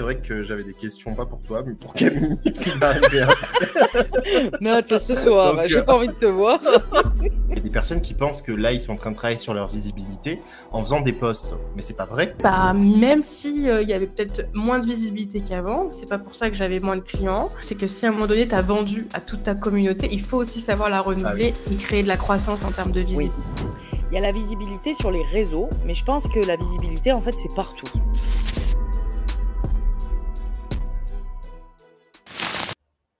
vrai que j'avais des questions, pas pour toi, mais pour Camille, qui va arriver après. Note ce soir, Donc, j'ai pas envie de te voir. Il y a des personnes qui pensent que là, ils sont en train de travailler sur leur visibilité en faisant des posts. Mais c'est pas vrai. Bah, même si il y avait peut-être moins de visibilité qu'avant, c'est pas pour ça que j'avais moins de clients. C'est que si à un moment donné, tu as vendu à toute ta communauté, il faut aussi savoir la renouveler et créer de la croissance en termes de visibilité. Oui. Il y a la visibilité sur les réseaux, mais je pense que la visibilité, en fait, c'est partout.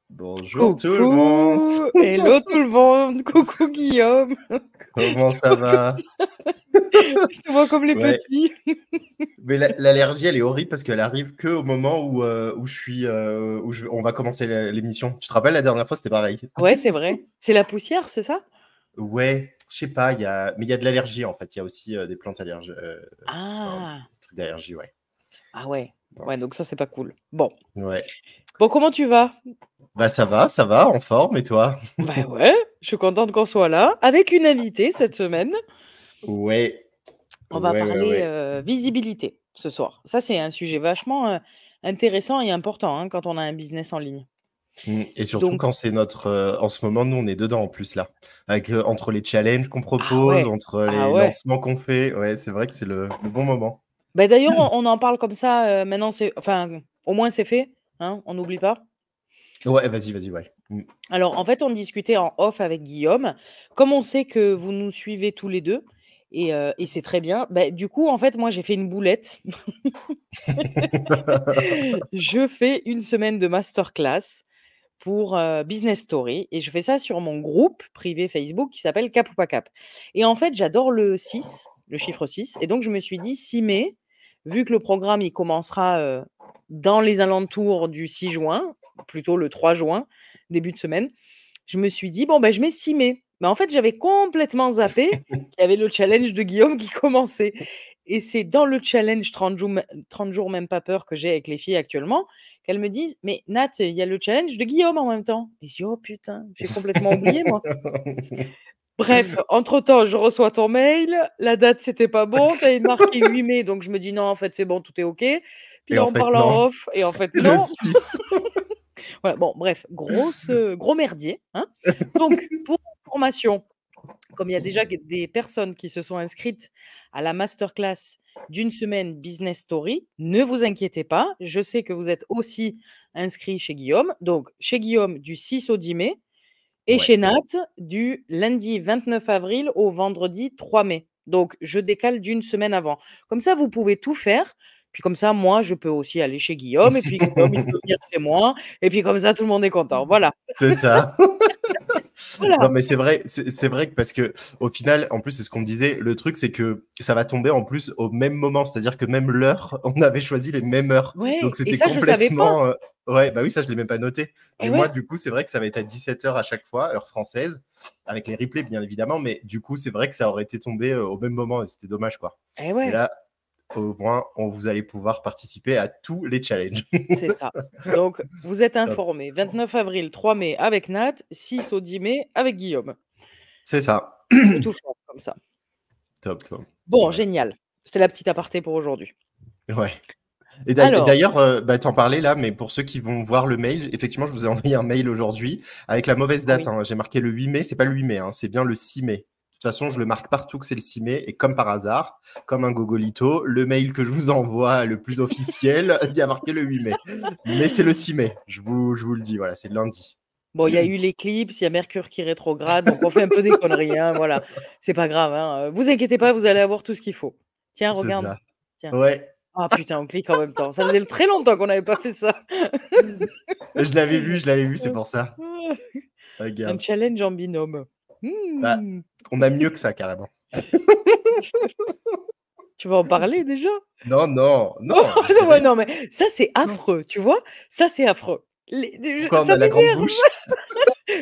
Bonjour tout le monde. Hello tout le monde. Coucou Guillaume. Comment ça va? Je te vois comme les petits. Mais l'allergie, elle est horrible parce qu'elle arrive qu'au moment où on va commencer l'émission. Tu te rappelles, la dernière fois, c'était pareil. Ouais, c'est vrai. C'est la poussière, c'est ça? Ouais, je sais pas, mais il y a de l'allergie en fait. Il y a aussi des plantes allergiques. Des trucs d'allergie, ouais. Ah ouais. Ouais, donc ça, c'est pas cool. Bon. Ouais. Bon, comment tu vas? Bah ça va, en forme, et toi? Bah ouais, je suis contente qu'on soit là, avec une invitée cette semaine. Ouais. On va parler visibilité ce soir. Ça, c'est un sujet vachement intéressant et important hein, quand on a un business en ligne. Et surtout quand c'est en ce moment, nous, on est dedans en plus là. Entre les challenges qu'on propose, entre les lancements qu'on fait. Ouais, c'est vrai que c'est le bon moment. Bah, d'ailleurs, on en parle comme ça. Maintenant, au moins, c'est fait. Hein, on n'oublie pas. Ouais, vas-y, ouais. Alors, en fait, on discutait en off avec Guillaume. Comme on sait que vous nous suivez tous les deux, et c'est très bien. Bah, du coup, en fait, moi, j'ai fait une boulette. Je fais une semaine de masterclass pour Business Story. Et je fais ça sur mon groupe privé Facebook qui s'appelle Cap ou pas Cap. Et en fait, j'adore le 6, le chiffre 6. Et donc, je me suis dit, 6 mai, vu que le programme, il commencera dans les alentours du 6 juin, plutôt le 3 juin, début de semaine, je me suis dit, bon, ben, je mets 6 mai. Mais en fait, j'avais complètement zappé qu'il y avait le challenge de Guillaume qui commençait. Et c'est dans le challenge 30 jours, même pas peur que j'ai avec les filles actuellement, qu'elles me disent, mais Nat, il y a le challenge de Guillaume en même temps. Et je dis, oh putain, j'ai complètement oublié, moi. Bref, entre-temps, je reçois ton mail, la date, c'était pas bon, tu avais marqué 8 mai, donc je me dis, non, en fait, c'est bon, tout est OK. Puis là, on parle en off, et en fait, non. Le 6. Voilà, bon, bref, gros merdier. Hein. Donc, pour information, comme il y a déjà des personnes qui se sont inscrites à la masterclass d'une semaine Business Story, ne vous inquiétez pas. Je sais que vous êtes aussi inscrits chez Guillaume. Donc, chez Guillaume, du 6 au 10 mai et chez Nat, du lundi 29 avril au vendredi 3 mai. Donc, je décale d'une semaine avant. Comme ça, vous pouvez tout faire. Puis comme ça, moi, je peux aussi aller chez Guillaume. Et puis, Guillaume, il peut venir chez moi. Et puis, comme ça, tout le monde est content. Voilà. C'est ça. Voilà. Non mais c'est vrai que parce que au final, en plus c'est ce qu'on disait, le truc c'est que ça va tomber en plus au même moment, c'est-à-dire que même l'heure, on avait choisi les mêmes heures, ouais, donc c'était et ça, complètement. Ouais, bah oui, ça je l'ai même pas noté. Et moi ouais. du coup c'est vrai que ça va être à 17h à chaque fois, heure française, avec les replays bien évidemment, mais du coup c'est vrai que ça aurait été tombé au même moment et c'était dommage quoi. Et ouais. Et là, au moins, vous allez pouvoir participer à tous les challenges. C'est ça. Donc, vous êtes informés. 29 avril, 3 mai avec Nat, 6 au 10 mai avec Guillaume. C'est ça. Tout faire comme ça. Top. Bon, génial. C'était la petite aparté pour aujourd'hui. Ouais. Et d'ailleurs, t'en parlais là, mais pour ceux qui vont voir le mail, effectivement, je vous ai envoyé un mail aujourd'hui avec la mauvaise date. Hein. J'ai marqué le 8 mai, c'est pas le 8 mai, hein, c'est bien le 6 mai. De toute façon, je le marque partout que c'est le 6 mai, et comme par hasard, comme un gogolito, le mail que je vous envoie, le plus officiel, il y a marqué le 8 mai. Mais c'est le 6 mai, je vous le dis, voilà, c'est lundi. Bon, il y a eu l'éclipse, il y a Mercure qui rétrograde, donc on fait un peu des conneries, hein, voilà. C'est pas grave, hein. Vous inquiétez pas, vous allez avoir tout ce qu'il faut. Tiens, regarde. Ça. Tiens. Ouais. Ah putain, on clique en même temps. Ça faisait très longtemps qu'on n'avait pas fait ça. Je l'avais vu, c'est pour ça. Regarde. Un challenge en binôme. Bah, on a mieux que ça, carrément. Tu vas en parler déjà? Non. Ouais, non, mais ça, c'est affreux, tu vois? Ça, c'est affreux. Pourquoi on a la grande bouche?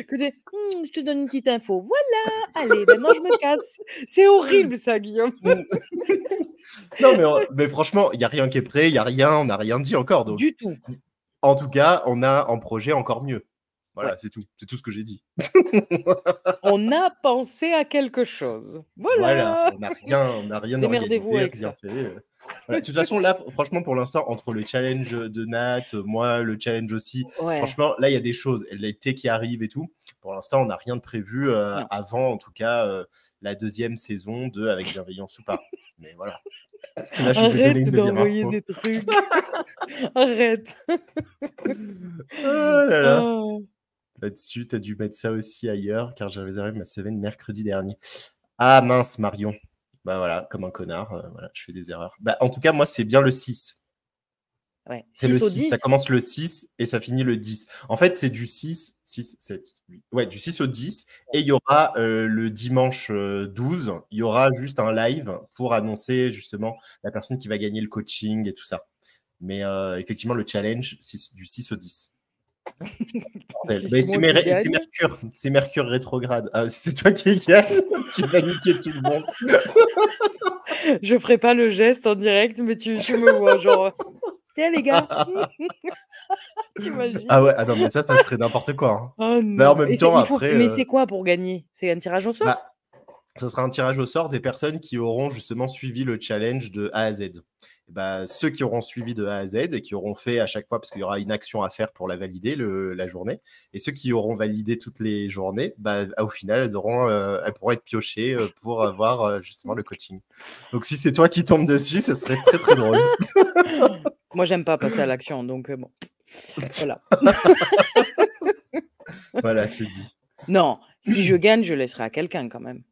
Que je te donne une petite info. Voilà, allez, maintenant je me casse. C'est horrible ça, Guillaume. Non, mais franchement, il n'y a rien qui est prêt, on n'a rien dit encore. Donc, du tout. En tout cas, on a en projet encore mieux. Voilà, c'est tout. C'est tout ce que j'ai dit. On a pensé à quelque chose. Voilà. On n'a rien Démerdez-vous organisé, avec rien ça. fait. Voilà. De toute façon, là, franchement, pour l'instant, entre le challenge de Nat, moi, le challenge aussi, Ouais, franchement, là, il y a des choses. L'été qui arrive et tout. Pour l'instant, on n'a rien de prévu non. avant, en tout cas, la 2e saison de Avec bienveillance ou pas. Mais voilà. Là, je vous ai donné Arrête une deuxième d'envoyer info. des trucs. Arrête. Oh là là. Oh. Là-dessus, tu as dû mettre ça aussi ailleurs, car j'ai réservé ma semaine mercredi dernier. Ah mince, Marion. Bah voilà, comme un connard, voilà, je fais des erreurs. Bah, en tout cas, moi, c'est bien le 6. Ouais. C'est le 6 au 6, ça 10. commence le 6 et ça finit le 10. En fait, c'est du 6, 6, 7, 8. Ouais, du 6 au 10. Et il y aura le dimanche 12, il y aura juste un live pour annoncer justement la personne qui va gagner le coaching et tout ça. Mais effectivement, le challenge, c'est du 6 au 10. Si Mais c'est moi qui gagne. c'est Mercure rétrograde. Ah, c'est toi qui gagne, tu vas niquer tout le monde. Je ferai pas le geste en direct, mais tu me vois genre. Tiens les gars. T'imagines? Ah ouais, ah non, mais ça serait n'importe quoi. Hein. Oh Mais en non. même temps, après. Mais c'est quoi pour gagner? C'est un tirage au sort? Bah, ça sera un tirage au sort des personnes qui auront justement suivi le challenge de A à Z. Et bah, ceux qui auront suivi de A à Z et qui auront fait à chaque fois, parce qu'il y aura une action à faire pour la valider, la journée, et ceux qui auront validé toutes les journées, bah, au final, elles pourront être piochées pour avoir justement le coaching. Donc si c'est toi qui tombes dessus, ça serait très très drôle. Moi, j'aime pas passer à l'action, donc bon. Voilà. Voilà, c'est dit. Non, si je gagne, je laisserai à quelqu'un quand même.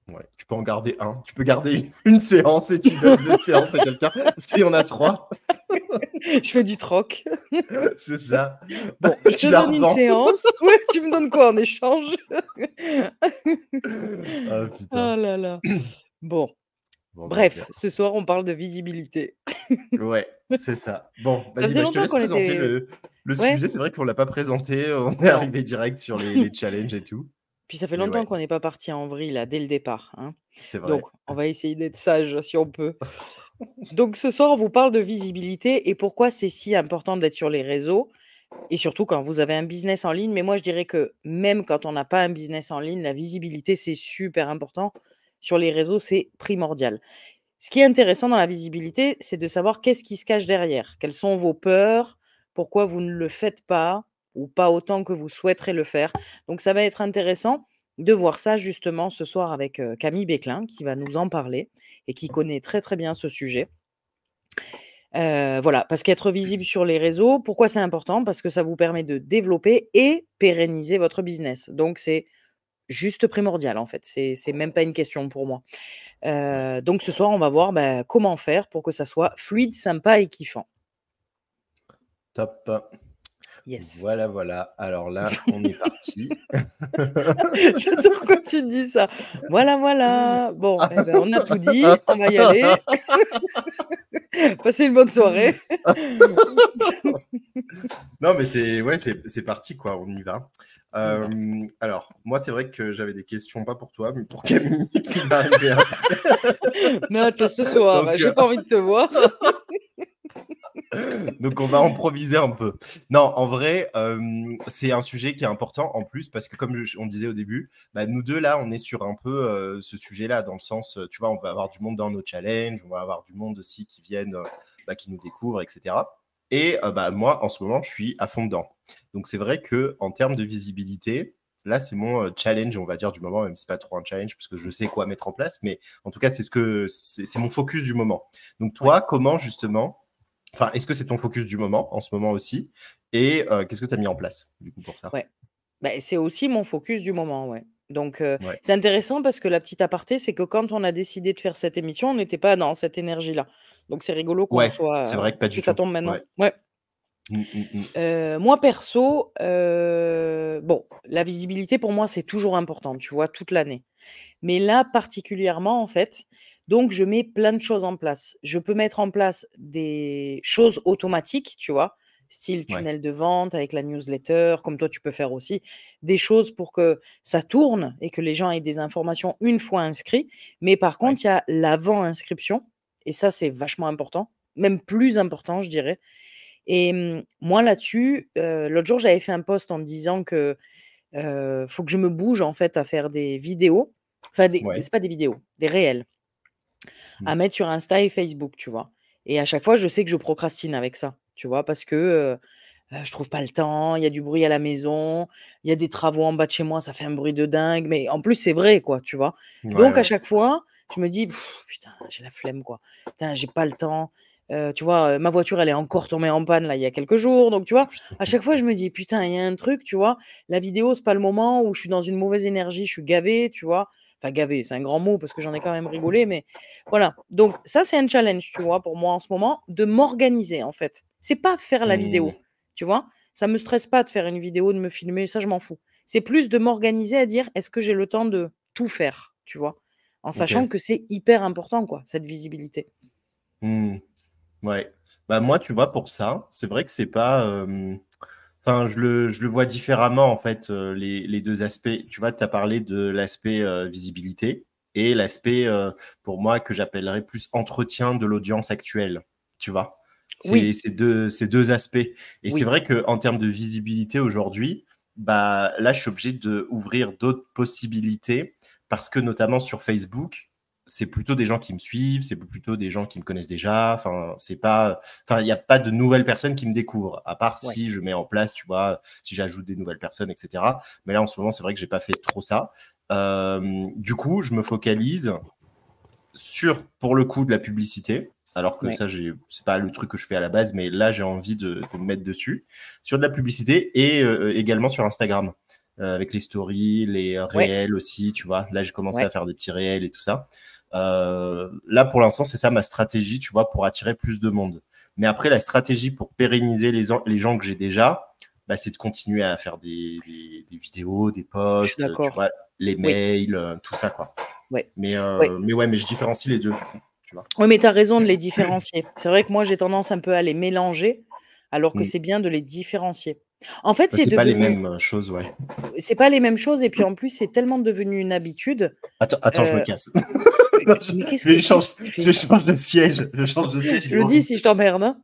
Ouais, tu peux en garder un. Tu peux garder une séance et tu donnes 2 séances à quelqu'un. Parce qu'il y en a 3. Je fais du troc. C'est ça. Bon, je Tu te la donne une revends. séance. Ouais, tu me donnes quoi en échange? Ah putain. Oh là là. Bon, Bon, bref, ce soir, on parle de visibilité. Ouais, c'est ça. Bon, Ça vas-y, faisait je te longtemps laisse qu'on présenter était. le Ouais. sujet. C'est vrai qu'on l'a pas présenté. On est Non. arrivé direct sur les challenges et tout. Puis ça fait Mais longtemps ouais, qu'on n'est pas parti en vrille là, dès le départ, hein. c'est vrai. Donc, on va essayer d'être sage si on peut. Donc, ce soir, on vous parle de visibilité et pourquoi c'est si important d'être sur les réseaux et surtout quand vous avez un business en ligne. Mais moi, je dirais que même quand on n'a pas un business en ligne, la visibilité, c'est super important. Sur les réseaux, c'est primordial. Ce qui est intéressant dans la visibilité, c'est de savoir qu'est-ce qui se cache derrière. Quelles sont vos peurs? Pourquoi vous ne le faites pas ou pas autant que vous souhaiterez le faire? Donc, ça va être intéressant de voir ça justement ce soir avec Camille Béclin qui va nous en parler et qui connaît très très bien ce sujet. Voilà, parce qu'être visible sur les réseaux, pourquoi c'est important? Parce que ça vous permet de développer et pérenniser votre business. Donc, c'est juste primordial en fait. C'est même pas une question pour moi. Donc ce soir, on va voir comment faire pour que ça soit fluide, sympa et kiffant. Top. Yes. Voilà, voilà. Alors là, on est parti. J'adore quand tu dis ça. Voilà, voilà. Bon, on a tout dit. On va y aller. Passez une bonne soirée. Non, mais c'est parti, quoi. On y va. Alors, moi, c'est vrai que j'avais des questions, pas pour toi, mais pour Camille, qui va arriver après. Mais attends, ce soir, Donc, j'ai pas envie de te voir. Donc, on va improviser un peu. Non, en vrai, c'est un sujet qui est important en plus parce que, comme on disait au début, nous deux, là, on est sur un peu ce sujet-là, dans le sens, tu vois, on va avoir du monde dans nos challenges, on va avoir du monde aussi qui viennent, qui nous découvrent, etc. Et moi, en ce moment, je suis à fond dedans. Donc, c'est vrai qu'en termes de visibilité, là, c'est mon challenge, on va dire, du moment, même si c'est pas trop un challenge, parce que je sais quoi mettre en place, mais en tout cas, c'est mon focus du moment. Donc, toi, comment, justement... Enfin, est-ce que c'est ton focus du moment, en ce moment aussi? Et qu'est-ce que tu as mis en place, du coup, pour ça? Ouais. C'est aussi mon focus du moment, ouais. Donc, Ouais. c'est intéressant parce que la petite aparté, c'est que quand on a décidé de faire cette émission, on n'était pas dans cette énergie-là. Donc, c'est rigolo qu'on soit, c'est vrai que pas du que ça tout. tombe maintenant. Ouais. Moi, perso, la visibilité, pour moi, c'est toujours important, tu vois, toute l'année. Mais là, particulièrement, en fait, donc je mets plein de choses en place. Je peux mettre en place des choses automatiques, tu vois, style tunnel de vente avec la newsletter, comme toi, tu peux faire aussi. Des choses pour que ça tourne et que les gens aient des informations une fois inscrits. Mais par contre, il y a l'avant-inscription. Et ça, c'est vachement important, même plus important, je dirais. Et moi, là-dessus, l'autre jour, j'avais fait un post en disant que faut que je me bouge, en fait, à faire des vidéos. Enfin, c'est pas des vidéos, des réels. à mettre sur Insta et Facebook, tu vois? Et à chaque fois, je sais que je procrastine avec ça, tu vois? Parce que, je trouve pas le temps, il y a du bruit à la maison, il y a des travaux en bas de chez moi, ça fait un bruit de dingue, mais en plus, c'est vrai, quoi, tu vois? Ouais, Donc à ouais. chaque fois, je me dis: «Putain, j'ai la flemme, quoi. Putain, j'ai pas le temps». Tu vois, ma voiture, elle est encore tombée en panne, là, il y a quelques jours, donc tu vois? À chaque fois, je me dis: «Putain, il y a un truc», tu vois? La vidéo, c'est pas le moment où je suis dans une mauvaise énergie, je suis gavée, tu vois? Enfin gavée, c'est un grand mot parce que j'en ai quand même rigolé, mais voilà. Donc ça, c'est un challenge, tu vois, pour moi en ce moment, de m'organiser, en fait. C'est pas faire la Mmh. vidéo, tu vois? Ça me stresse pas de faire une vidéo, de me filmer, ça, je m'en fous. C'est plus de m'organiser à dire: «Est-ce que j'ai le temps de tout faire?» tu vois? En sachant OK. que c'est hyper important, quoi, cette visibilité. Mmh. Ouais. Bah, moi, tu vois, pour ça, c'est vrai que c'est pas, enfin, je le vois différemment, en fait, les 2 aspects. Tu vois, tu as parlé de l'aspect, visibilité et l'aspect, pour moi, que j'appellerais plus entretien de l'audience actuelle, tu vois? C'est Oui, ces deux aspects et c'est oui, vrai qu'en termes de visibilité aujourd'hui, bah, là, je suis obligé d'ouvrir d'autres possibilités parce que notamment sur Facebook, c'est plutôt des gens qui me suivent, c'est plutôt des gens qui me connaissent déjà. Enfin, c'est pas, enfin, il n'y a pas de nouvelles personnes qui me découvrent, à part ouais. si je mets en place, tu vois, si j'ajoute des nouvelles personnes, etc. Mais là, en ce moment, c'est vrai que j'ai pas fait trop ça. Du coup, je me focalise sur, pour le coup, de la publicité. Alors que Ouais, ça, c'est pas le truc que je fais à la base, mais là, j'ai envie de me mettre dessus. Sur de la publicité et également sur Instagram. Avec les stories, les ouais, réels aussi, tu vois. Là, j'ai commencé ouais, à faire des petits réels et tout ça. Là, pour l'instant, c'est ça ma stratégie, tu vois, pour attirer plus de monde. Mais après, la stratégie pour pérenniser les gens que j'ai déjà, bah, c'est de continuer à faire des vidéos, des je suis posts, tu d'accord. vois, les Oui, mails, tout ça, quoi. ouais, Mais, ouais. euh, mais ouais, mais je différencie les deux, du coup, tu vois. Oui, mais tu as raison de les différencier. C'est vrai que moi, j'ai tendance un peu à les mélanger, alors que Mm. c'est bien de les différencier. En fait, Bah, c'est c'est pas les devenu mêmes choses, ouais. c'est pas les mêmes choses et puis en plus, c'est tellement devenu une habitude. Attends, je me Heu, casse. mais Non, mais qu'est-ce que tu je fais? change de siège. Je change de siège, il Je est le dis horrible. si je t'emmerde, hein.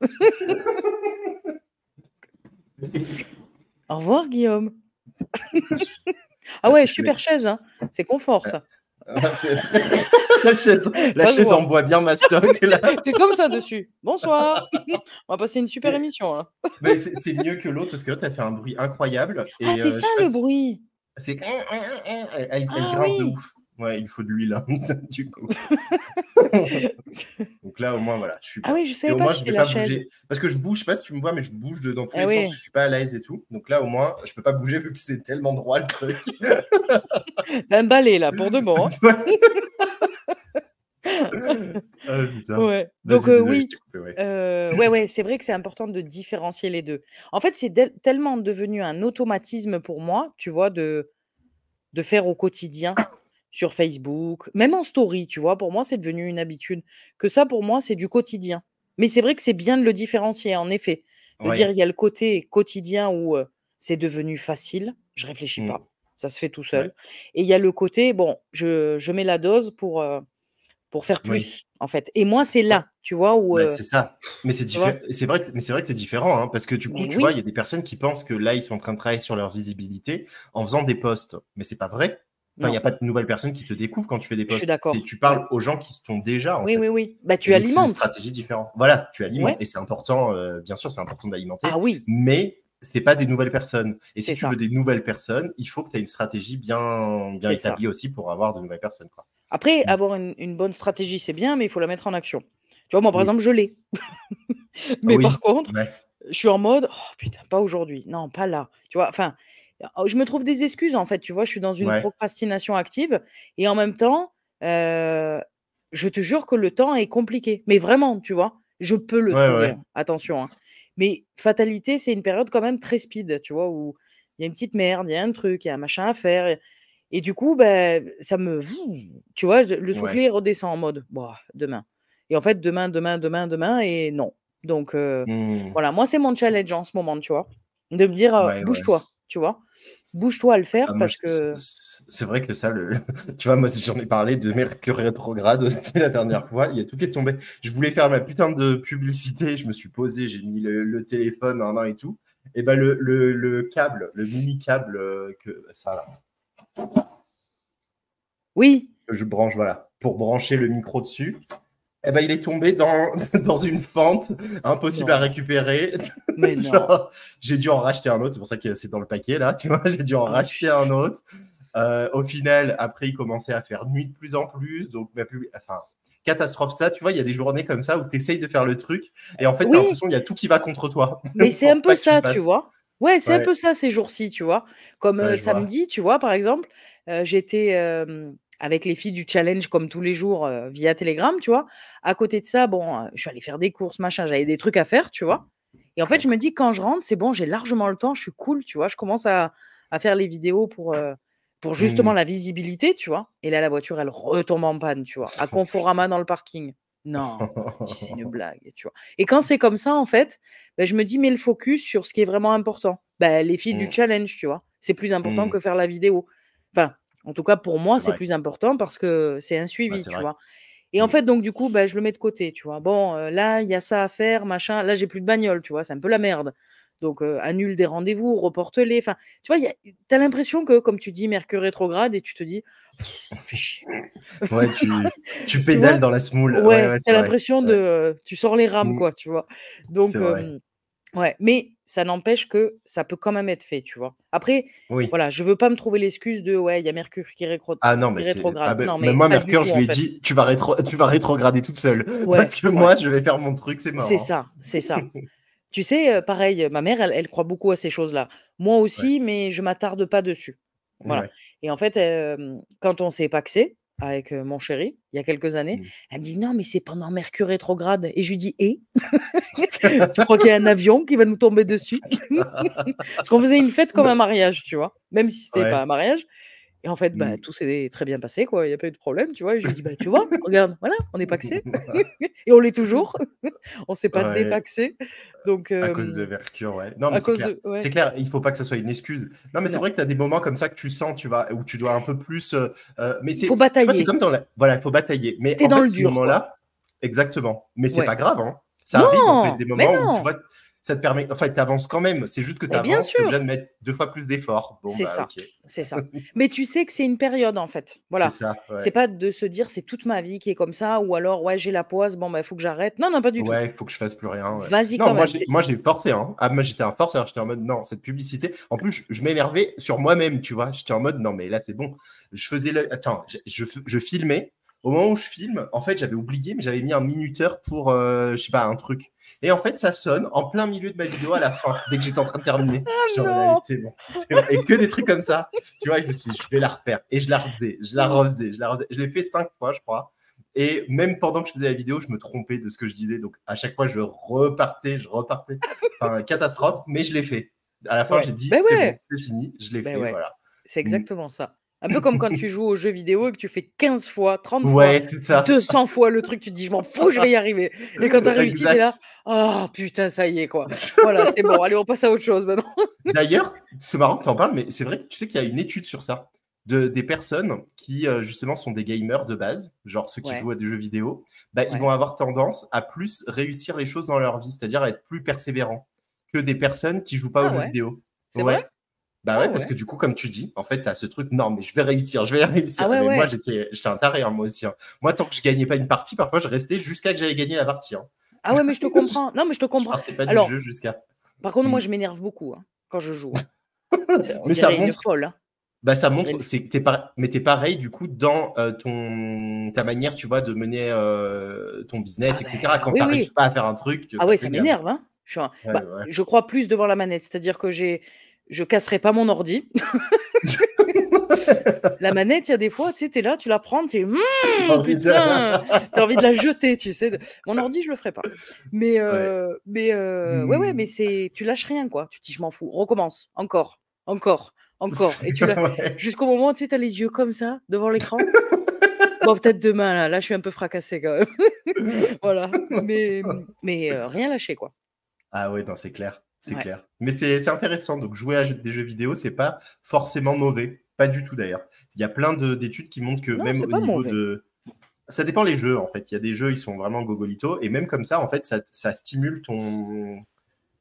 Au revoir Guillaume. Ah ouais, Je suis super chaise, hein. C'est confort ça. la chaise, la Ça se chaise en voit. bois bien mastoc, là. Tu comme ça dessus. «Bonsoir, on va passer une super Mais, émission là». mais c'est mieux que l'autre parce que l'autre, elle fait un bruit incroyable. Ah, Et c'est je ça sais pas le si bruit? c'est. Elle Ah grince de oui! ouf. Ouais, il faut de l'huile, hein, du coup. Donc là, au moins, voilà, je suis Ah bien. oui, je Et savais au pas moins, que je c'était vais la pas chaise. bouger. Parce que je bouge, je sais pas si tu me vois, mais je bouge dans tous Eh les sens. Je oui. suis pas à l'aise et tout. Donc là, au moins, je peux pas bouger vu que c'est tellement droit le truc. Un balai là, pour de bon, hein. Ah putain. Ouais. Donc Vas-y, désolé, je oui, t'ai coupé, ouais. ouais, ouais, c'est vrai que c'est important de différencier les 2. En fait, c'est tellement devenu un automatisme pour moi, tu vois, de faire au quotidien sur Facebook, même en story, tu vois? Pour moi, c'est devenu une habitude, que ça, pour moi, c'est du quotidien. Mais c'est vrai que c'est bien de le différencier, en effet. De dire, Ouais. il y a le côté quotidien où, c'est devenu facile, je réfléchis Mm. pas, ça se fait tout Ouais. seul et il y a le côté, bon, je mets la dose pour faire Oui. plus, en fait et moi, c'est Ouais. là, tu vois, où, Bah, c'est ça. Mais tu vois? c'est vrai que c'est différent, hein, parce que du coup, Mais tu vois, il y oui, a des personnes qui pensent que là, ils sont en train de travailler sur leur visibilité en faisant des posts. Mais c'est pas vrai. Enfin, il n'y non, a pas de nouvelles personnes qui te découvrent quand tu fais des je suis posts. C'est d'accord, tu ouais. parles aux gens qui sont déjà, en Oui, oui, fait. oui. Bah, Et tu donc, c'est des alimentes. stratégies différentes. Voilà, tu alimentes. Ouais. Et c'est important, bien sûr, c'est important Ah d'alimenter, oui, mais c'est pas des nouvelles personnes. Et si c'est tu veux ça, des nouvelles personnes, il faut que tu aies une stratégie bien c'est ça. établie aussi pour avoir de nouvelles personnes, quoi. Après, Mm. avoir une bonne stratégie, c'est bien, mais il faut la mettre en action. Tu vois, moi, par Oui. exemple, je l'ai. Ah Mais par oui. contre, Ouais. je suis en mode: «Oh putain, pas aujourd'hui. Non, pas là». Tu vois? Enfin, je me trouve des excuses, en fait, tu vois? Je suis dans une Ouais. procrastination active et en même temps, heu, je te jure que le temps est compliqué. Mais vraiment, tu vois? Je peux le Ouais, trouver, ouais. hein, attention, hein. Mais fatalité, c'est une période quand même très speed, tu vois? Où il y a une petite merde, il y a un truc, il y a un machin à faire et du coup, ben, ça me tu vois? Le Ouais. soufflet redescend en mode: «Bah, demain» et en fait, demain, demain, demain, demain et non. Donc Mm. voilà, moi, c'est mon challenge en ce moment, tu vois? De me dire, Ouais, ouais. «Bouge-toi», tu vois? «Bouge-toi à le Ah, faire» moi, parce que c'est vrai que ça, tu vois, moi, si j'en ai parlé de Mercure rétrograde aussi la dernière fois, il y a tout qui est tombé. Je voulais faire ma putain de publicité, je me suis posé, j'ai mis le téléphone en main et tout. Et ben, le câble, le mini câble ça, là, oui, que je branche, voilà, pour brancher le micro dessus, Eh ben, il est tombé dans, dans une fente impossible à Non, récupérer. mais non. Genre, j'ai dû en racheter un autre, c'est pour ça que c'est dans le paquet là, tu vois, j'ai dû en Oh, racheter un autre. Au final, après, il commençait à faire nuit de plus en plus, donc enfin, catastrophe ça, tu vois, il y a des journées comme ça où tu essayes de faire le truc, et en fait, tu as oui, l'impression qu'il y a tout qui va contre toi mais c'est un pour peu pas que tu le ça, tu fasses. vois? Ouais, c'est un Ouais, peu ça ces jours-ci, tu vois? Comme, ouais, je vois. samedi, tu vois, par exemple, j'étais, avec les filles du challenge comme tous les jours, via Telegram, tu vois? À côté de ça, bon, je suis allée faire des courses, machin, j'avais des trucs à faire, tu vois? Et en fait, je me dis: «Quand je rentre, c'est bon, j'ai largement le temps, je suis cool», tu vois? Je commence à faire les vidéos pour justement Mmh. la visibilité, tu vois? Et là, la voiture, elle retombe en panne, tu vois? À Oh putain. Conforama dans le parking. Non, je dis: «C'est une blague», tu vois? Et quand c'est comme ça, en fait, je me dis: «Mets le focus sur ce qui est vraiment important». Les filles du Mmh. challenge, tu vois? C'est plus important Mmh. que faire la vidéo. Enfin, en tout cas pour moi, C'est c'est vrai. plus important parce que c'est un Ouais, suivi, c'est tu vrai. vois? Et en Mmh. fait, donc du coup, je le mets de côté, tu vois? Bon, là, il y a ça à faire, machin. Là, j'ai plus de bagnole, tu vois? C'est un peu la merde. Donc, annule des rendez-vous, reporte-les. Enfin, tu vois, tu as l'impression que, comme tu dis, Mercure rétrograde et tu te dis: «Fais chier». Ouais, tu Tu pédales vois? dans la semoule. Ouais, Ouais, ouais, tu c'est as vrai. l'impression Ouais. tu sors les rames, Mmh. quoi, tu vois? C'est Donc, vrai. ouais, mais ça n'empêche que ça peut quand même être fait, tu vois? Après, Oui. voilà, je veux pas me trouver l'excuse de: «Ouais, il y a Mercure Ah non, qui mais rétrograde». Non, mais mais moi, pas du Mercure, tout, je en lui ai fait. dit, tu vas rétrograder toute seule. Ouais, Parce que ouais, moi, je vais faire mon truc, c'est c'est mort. ça, c'est ça. Tu sais, pareil, ma mère, elle croit beaucoup à ces choses-là. Moi Ouais. aussi, mais je m'attarde pas dessus. Voilà. Ouais. Et en fait, quand on s'est pacsé avec, mon chéri, il y a quelques années, Mm. elle me dit: «Non, mais c'est pendant Mercure rétrograde» et je lui dis: «Et? Tu crois qu'il y a un avion qui va nous tomber dessus?» Parce qu'on faisait une fête comme un mariage, tu vois? Même si c'était pas Ouais. un mariage et en fait, Mm. tout s'est très bien passé, quoi, il y a pas eu de problème, tu vois? Et je lui dis: «Tu vois? Regarde, voilà, on est pacsés et on l'est toujours, on s'est pas Ouais. dépacsé». Donc, À cause de Mercure, ouais. Non, mais à c'est cause clair. de ouais, C'est clair, il faut pas que ça soit une excuse. Non, mais c'est non, vrai que tu as des moments comme ça que tu sens, tu vois, où tu dois un peu plus. Mais il faut tu vois, c'est batailler. comme dans la. Voilà, il faut batailler. Mais Tu es en dans fait, le ces dur, quoi. moments-là, exactement. Mais c'est Ouais. pas grave, hein. Ça arrive, en fait, Non! des Mais moments où tu non! vois, ça te permet. Enfin, tu avances quand même. C'est juste que tu Mais bien avances, tu es obligé de sûr! mettre 2 fois plus d'efforts. Bon, C'est bah, ça, ok. c'est ça. Mais tu sais que c'est une période, en fait. C'est Voilà. ça, C'est ouais. pas de se dire: «C'est toute ma vie qui est comme ça» ou alors: «Ouais, j'ai la poisse, bon, il faut que j'arrête». Non, non, pas du tout. Ouais, il faut que je fasse plus rien, ouais. Vas-y Non, quand même. moi j'ai forcé, hein. Ah, moi j'étais un forceur, j'étais en mode non, cette publicité. En plus, je m'énervais sur moi-même, tu vois. J'étais en mode non, mais là c'est bon. Je faisais le. Attends, je filmais. Au moment où je filme, en fait, j'avais oublié, mais j'avais mis un minuteur pour, je sais pas, un truc. Et en fait, ça sonne en plein milieu de ma vidéo à la fin, dès que j'étais en train de terminer. Ah J'étais en mode, allez, non! c'est bon, c'est bon. Et que des trucs comme ça. Tu vois, je me suis dit, je vais la refaire. Et je la refaisais, je la refaisais, je la refaisais. Je l'ai fait 5 fois, je crois. Et même pendant que je faisais la vidéo, je me trompais de ce que je disais. Donc, à chaque fois, je repartais. Enfin, catastrophe, mais je l'ai fait. À la fin, Ouais. j'ai dit, Ben c'est bon, ouais! c'est fini, je l'ai Ben fait, ouais. voilà. C'est Mm. exactement ça. Un peu comme quand tu joues aux jeux vidéo et que tu fais 15 fois, 30 fois, Ouais, c'est ça. 200 fois le truc, tu te dis: «Je m'en fous, je vais y arriver» et quand tu as réussi, tu es là: Exact. «Oh putain, ça y est, quoi. Voilà, c'est bon, allez, on passe à autre chose maintenant». D'ailleurs, c'est marrant que tu en parles, mais c'est vrai que tu sais qu'il y a une étude sur ça, des personnes qui, justement, sont des gamers de base, genre ceux qui Ouais, jouent à des jeux vidéo, bah, ils ouais. vont avoir tendance à plus réussir les choses dans leur vie, c'est-à-dire à être plus persévérants que des personnes qui jouent pas aux Ah jeux ouais? vidéo. C'est vrai? Ouais. Bah Ah ouais, parce ouais. que du coup, comme tu dis, en fait, tu as ce truc, non, mais je vais réussir, je vais Ah réussir. ouais, Mais moi, ouais. j'étais un taré, hein, moi aussi, hein. Moi, tant que je gagnais pas une partie, parfois, je restais jusqu'à que j'aille gagner la partie, hein. Ah ouais, mais je te comprends. Non, mais je te Je comprends. partais pas du jeu Alors, jusqu'à. par contre, moi, Mm. je m'énerve beaucoup, hein, quand je joue, hein. On Mais ça dirait une montre, folle, hein. bah, ça On dirait montre, une mais t'es pareil, du coup, dans ta manière, tu vois, de mener ton business, ah etc. ben Quand oui, t'arrives oui. pas à faire un truc, Ah ça ouais, ça t'énerve. m'énerve, hein. Ouais, ouais. Je crois plus devant la manette, c'est-à-dire que je casserai pas mon ordi. La manette, il y a des fois, tu sais, tu es là, tu la prends, tu es: T'as envie de. putain!» tu as envie de la jeter, tu sais? Mon ordi, je le ferai pas. Mais Ouais. ouais, ouais, mais Mm. c'est tu lâches rien, quoi. Tu te dis: «Je m'en fous, recommence, encore, encore, encore» et tu l'as Ouais. jusqu'au moment où, tu sais, tu as les yeux comme ça, devant l'écran. Bon, peut-être demain, là, je suis un peu fracassée quand même. Voilà, mais rien lâcher, quoi. Ah ouais, non, c'est clair, c'est Ouais. clair. Mais c'est intéressant. Donc, jouer à des jeux vidéo, c'est pas forcément mauvais. Pas du tout d'ailleurs. Il y a plein d'études qui montrent que Non, même c'est au pas niveau mauvais. de. Ça dépend les jeux, en fait. Il y a des jeux, ils sont vraiment gogolito. Et même comme ça, en fait, ça stimule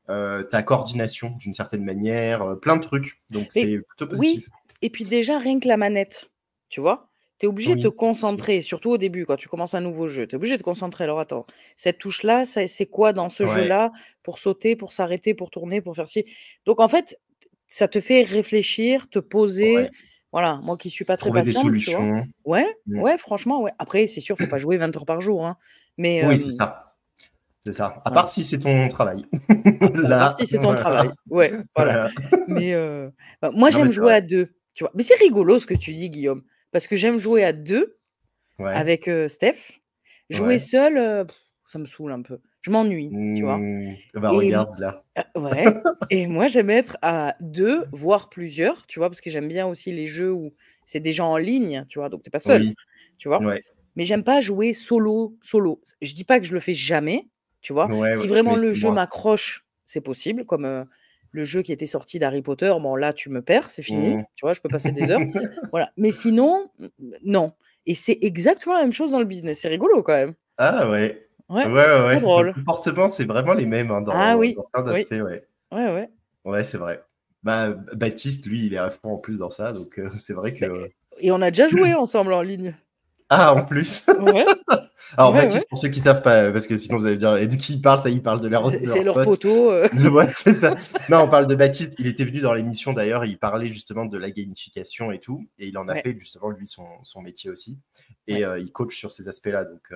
ta coordination d'une certaine manière, plein de trucs. Donc, Mais c'est plutôt oui, positif. et puis déjà, rien que la manette, tu vois? tu es obligé de te concentrer, surtout au début, quand tu commences un nouveau jeu. Tu es obligé de te concentrer. Alors, attends, cette touche-là, c'est quoi dans ce jeu-là pour sauter, pour s'arrêter, pour tourner, pour faire ci. Donc, en fait, ça te fait réfléchir, te poser. Voilà, moi qui suis pas très Trouver des patiente, tu vois. solutions. Ouais, franchement, ouais. Après, c'est sûr, faut pas jouer 20 heures par jour, hein. Mais, Oui, c'est ça. C'est ça. À part si c'est ton travail. À part si c'est ton travail. Ouais, voilà. Mais moi, j'aime jouer à 2, tu vois. Mais c'est rigolo ce que tu dis, Guillaume, parce que j'aime jouer à 2 avec Steph. Jouer seul, ça me saoule un peu. Je m'ennuie, tu vois. Bah, regarde là. Ouais. Et moi, j'aime être à 2, voire plusieurs, tu vois, parce que j'aime bien aussi les jeux où c'est des gens en ligne, tu vois, donc tu n'es pas seul, tu vois. Mais j'aime pas jouer solo. Je dis pas que je le fais jamais, tu vois. Si vraiment le jeu m'accroche, c'est possible, comme le jeu qui était sorti d'Harry Potter. Bon, là, tu me perds, c'est fini, tu vois, je peux passer des heures. Voilà. Mais sinon, non. Et c'est exactement la même chose dans le business. C'est rigolo quand même. Ah ouais. Ouais, c'est trop drôle. Le comportement, c'est vraiment les mêmes dans plein d'aspects, Ouais, c'est vrai. Bah, Baptiste, lui, il est à fond en plus dans ça, donc c'est vrai que... Et on a déjà joué ensemble en ligne. Ah, en plus. Alors, Baptiste, pour ceux qui ne savent pas, parce que sinon vous allez dire, et de qui il parle, ça, il parle de leur C'est leur poteau. Non, on parle de Baptiste. Il était venu dans l'émission d'ailleurs, il parlait justement de la gamification et tout, et il en a fait justement, lui, son métier aussi. Et il coach sur ces aspects-là. Donc,